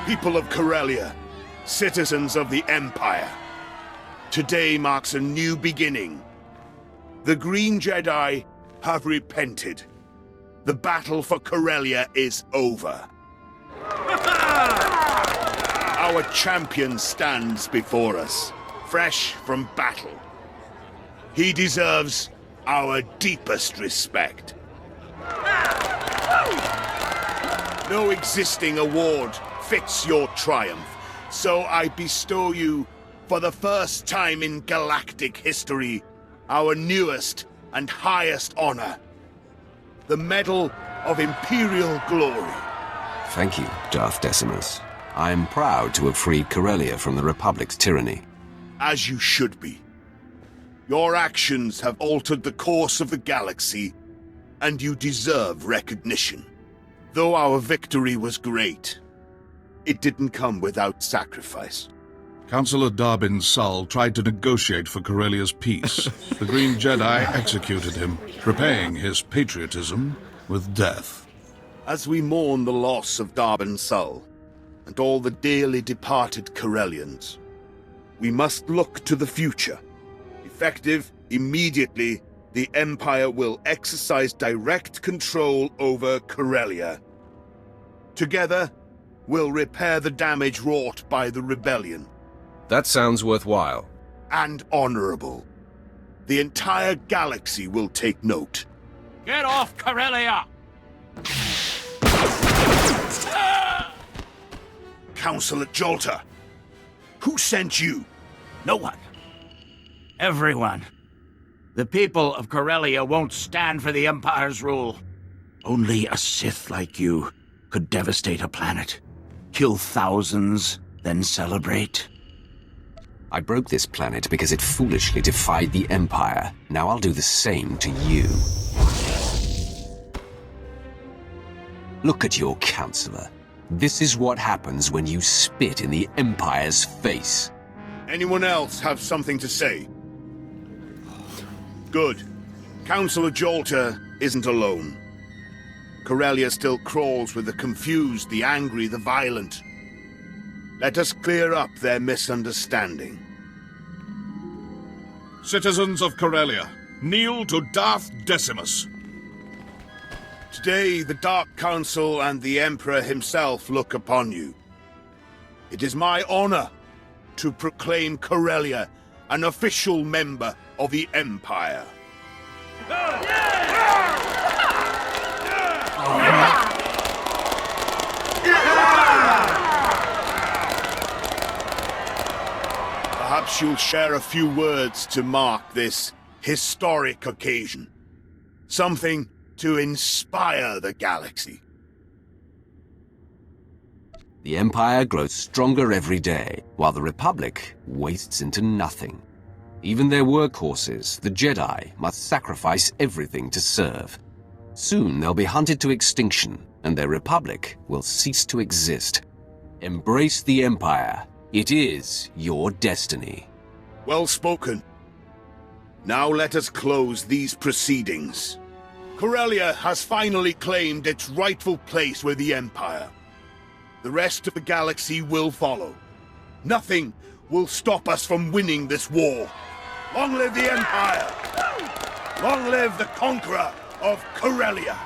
People of Corellia, citizens of the Empire. Today marks a new beginning. The Green Jedi have repented. The battle for Corellia is over. Our champion stands before us, fresh from battle. He deserves our deepest respect. No existing award fits your triumph, so I bestow you, for the first time in galactic history, our newest and highest honor, the Medal of Imperial Glory. Thank you, Darth Decimus. I am proud to have freed Corellia from the Republic's tyranny. As you should be. Your actions have altered the course of the galaxy, and you deserve recognition. Though our victory was great, it didn't come without sacrifice. Councillor Darbin Sull tried to negotiate for Corellia's peace. The Green Jedi executed him, repaying his patriotism with death. As we mourn the loss of Darbin Sull, and all the dearly departed Corellians, we must look to the future. Effective immediately, the Empire will exercise direct control over Corellia. Together, we'll repair the damage wrought by the rebellion. That sounds worthwhile. And honorable. The entire galaxy will take note. Get off Corellia! Councillor Jolter, who sent you? No one. Everyone. The people of Corellia won't stand for the Empire's rule. Only a Sith like you could devastate a planet, kill thousands, then celebrate. I broke this planet because it foolishly defied the Empire. Now I'll do the same to you. Look at your counselor. This is what happens when you spit in the Empire's face. Anyone else have something to say? Good. Councillor Jolter isn't alone. Corellia still crawls with the confused, the angry, the violent. Let us clear up their misunderstanding. Citizens of Corellia, kneel to Darth Decimus. Today, the Dark Council and the Emperor himself look upon you. It is my honor to proclaim Corellia an official member of the Empire. Perhaps you'll share a few words to mark this historic occasion. Something to inspire the galaxy. The Empire grows stronger every day, while the Republic wastes into nothing. Even their workhorses, the Jedi, must sacrifice everything to serve. Soon they'll be hunted to extinction, and their Republic will cease to exist. Embrace the Empire. It is your destiny. Well spoken. Now let us close these proceedings. Corellia has finally claimed its rightful place with the Empire. The rest of the galaxy will follow. Nothing will stop us from winning this war. Long live the Empire! Long live the conqueror of Corellia!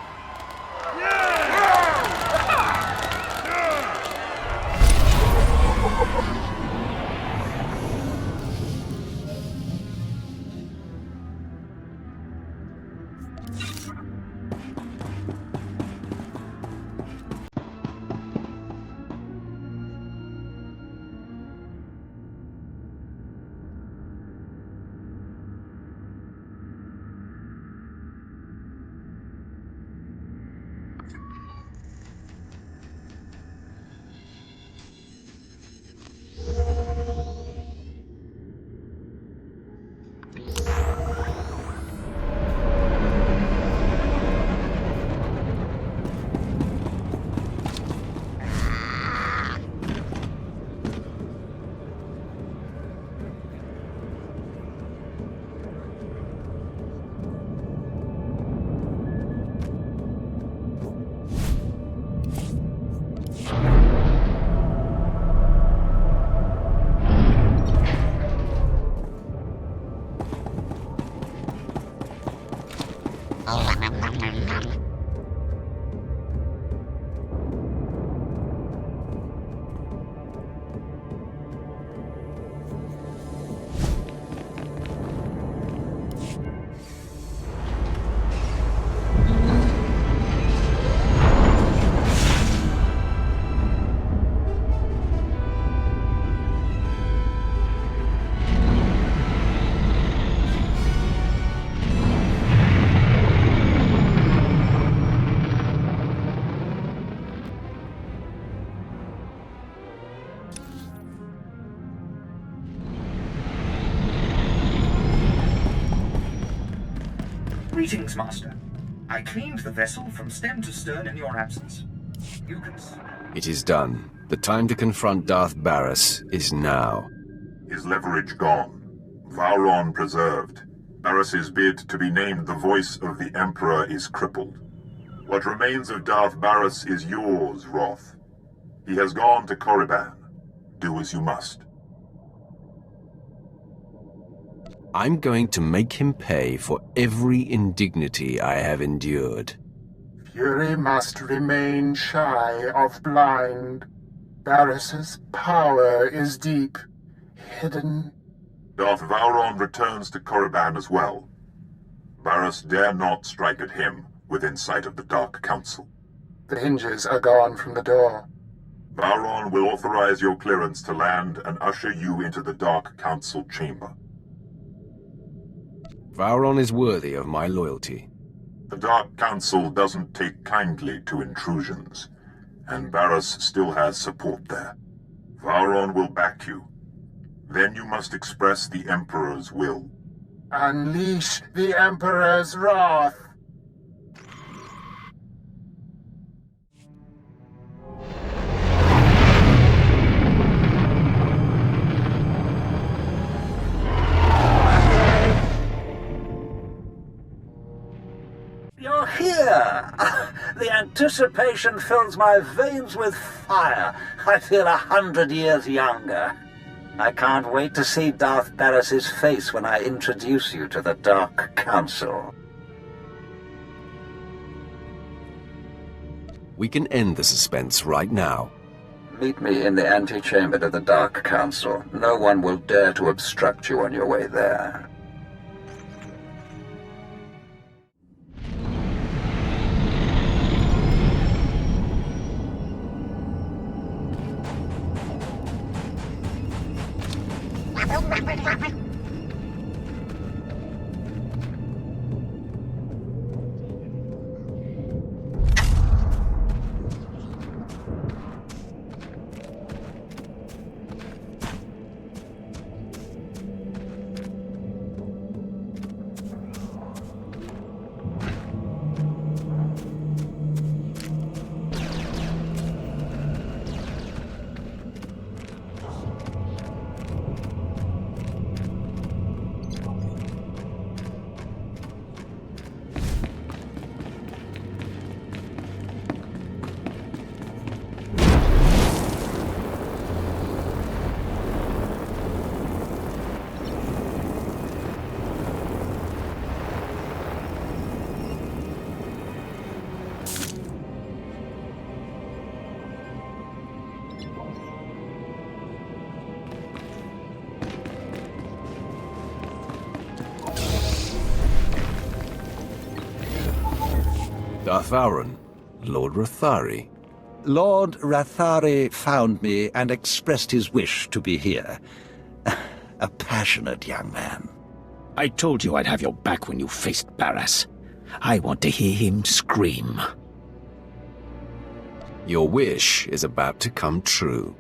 Greetings, Master. I cleaned the vessel from stem to stern in your absence. You can... It is done. The time to confront Darth Barris is now. His leverage gone. Vauron preserved. Barris's bid to be named the voice of the Emperor is crippled. What remains of Darth Barris is yours, Roth. He has gone to Korriban. Do as you must. I'm going to make him pay for every indignity I have endured. Fury must remain shy of blind. Barris's power is deep, hidden. Darth Vauron returns to Korriban as well. Barris dare not strike at him within sight of the Dark Council. The hinges are gone from the door. Vauron will authorize your clearance to land and usher you into the Dark Council chamber. Vauron is worthy of my loyalty. The Dark Council doesn't take kindly to intrusions, and Barris still has support there. Vauron will back you. Then you must express the Emperor's will. Unleash the Emperor's wrath! You're here! The anticipation fills my veins with fire. I feel 100 years younger. I can't wait to see Darth Barris's face when I introduce you to the Dark Council. We can end the suspense right now. Meet me in the antechamber to the Dark Council. No one will dare to obstruct you on your way there. Darth Vauron, Lord Rathari. Lord Rathari found me and expressed his wish to be here. A passionate young man. I told you I'd have your back when you faced Barris. I want to hear him scream. Your wish is about to come true.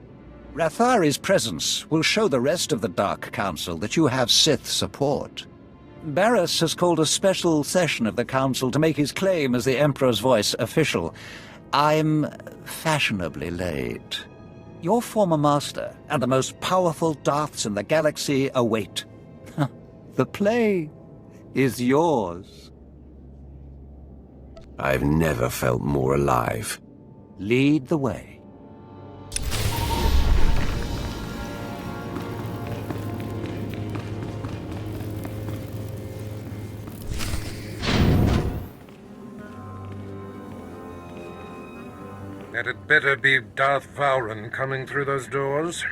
Rathari's presence will show the rest of the Dark Council that you have Sith support. Barris has called a special session of the Council to make his claim as the Emperor's voice official. I'm fashionably late. Your former master and the most powerful Darths in the galaxy await. The play is yours. I've never felt more alive. Lead the way. And it better be Darth Vowran coming through those doors.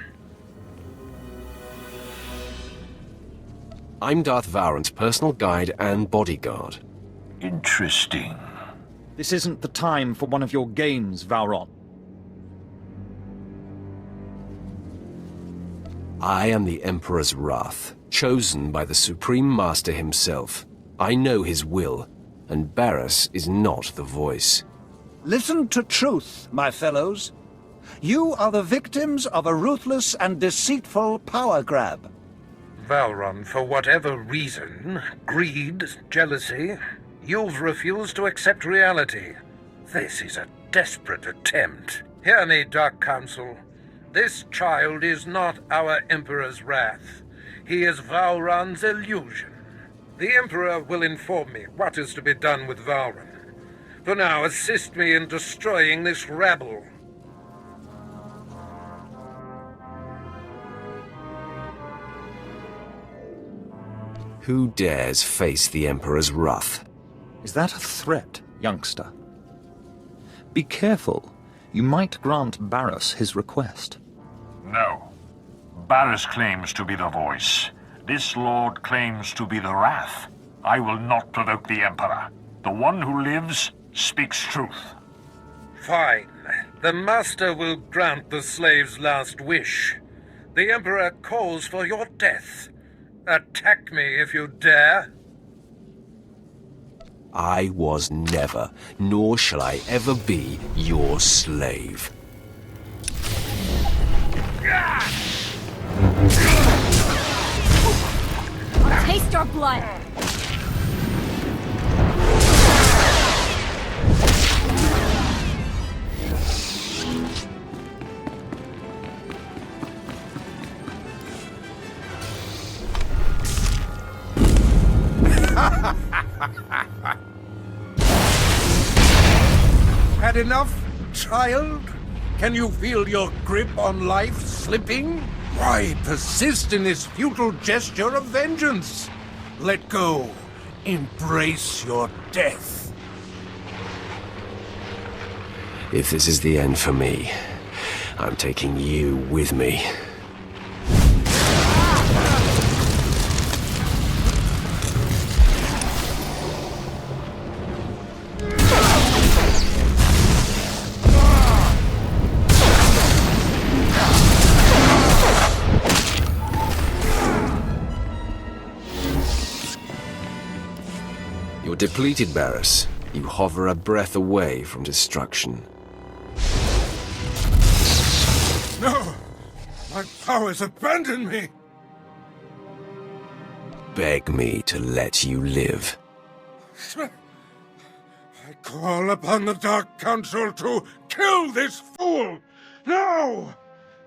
I'm Darth Vowran's personal guide and bodyguard. Interesting. This isn't the time for one of your games, Vowran. I am the Emperor's wrath, chosen by the Supreme Master himself. I know his will, and Barris is not the voice. Listen to truth, my fellows. You are the victims of a ruthless and deceitful power grab. Vowran, for whatever reason, greed, jealousy, you've refused to accept reality. This is a desperate attempt. Hear me, Dark Council. This child is not our Emperor's wrath. He is Vowran's illusion. The Emperor will inform me what is to be done with Vowran. For now, assist me in destroying this rabble. Who dares face the Emperor's wrath? Is that a threat, youngster? Be careful. You might grant Barris his request. No. Barris claims to be the voice. This lord claims to be the wrath. I will not provoke the Emperor. The one who lives speaks truth. Fine. The Master will grant the slave's last wish. The Emperor calls for your death. Attack me if you dare. I was never, nor shall I ever be, your slave. I'll taste your blood. Had enough, child? Can you feel your grip on life slipping? Why persist in this futile gesture of vengeance? Let go. Embrace your death. If this is the end for me, I'm taking you with me. You're depleted, Barris. You hover a breath away from destruction. No! My powers abandon me! Beg me to let you live. I call upon the Dark Council to kill this fool! Now!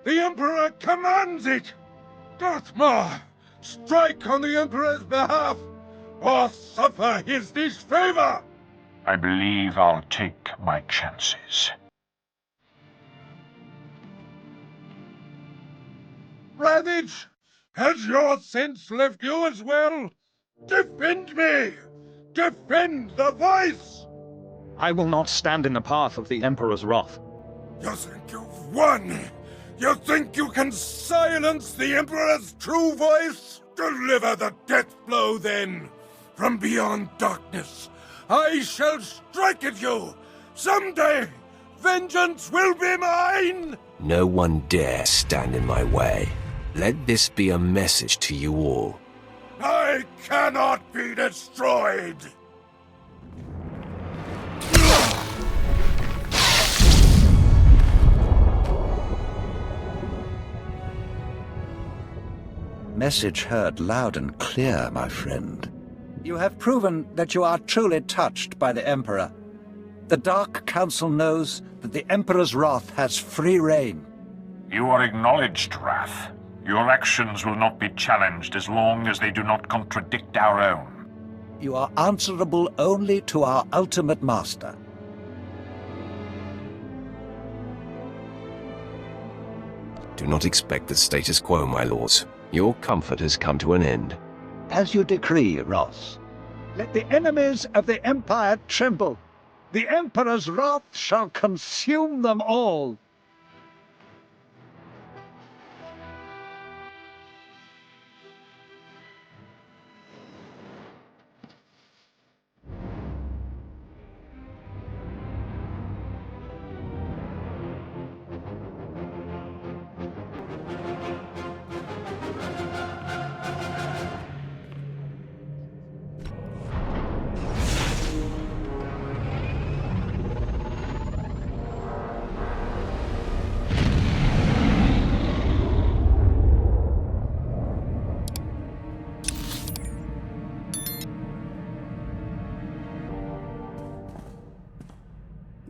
The Emperor commands it! Darth Maul, strike on the Emperor's behalf, or suffer his disfavor! I believe I'll take my chances. Ravage! Has your sense left you as well? Defend me! Defend the voice! I will not stand in the path of the Emperor's wrath. You think you've won? You think you can silence the Emperor's true voice? Deliver the death blow, then! From beyond darkness, I shall strike at you! Someday, vengeance will be mine! No one dare stand in my way. Let this be a message to you all. I cannot be destroyed! Message heard loud and clear, my friend. You have proven that you are truly touched by the Emperor. The Dark Council knows that the Emperor's wrath has free reign. You are acknowledged, Wrath. Your actions will not be challenged as long as they do not contradict our own. You are answerable only to our ultimate master. Do not expect the status quo, my lords. Your comfort has come to an end. As you decree, Ross. Let the enemies of the Empire tremble. The Emperor's wrath shall consume them all.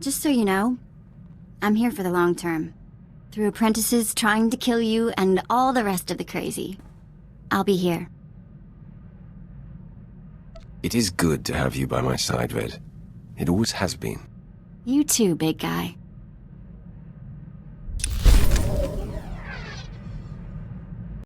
Just so you know, I'm here for the long term. Through apprentices trying to kill you and all the rest of the crazy. I'll be here. It is good to have you by my side, Red. It always has been. You too, big guy.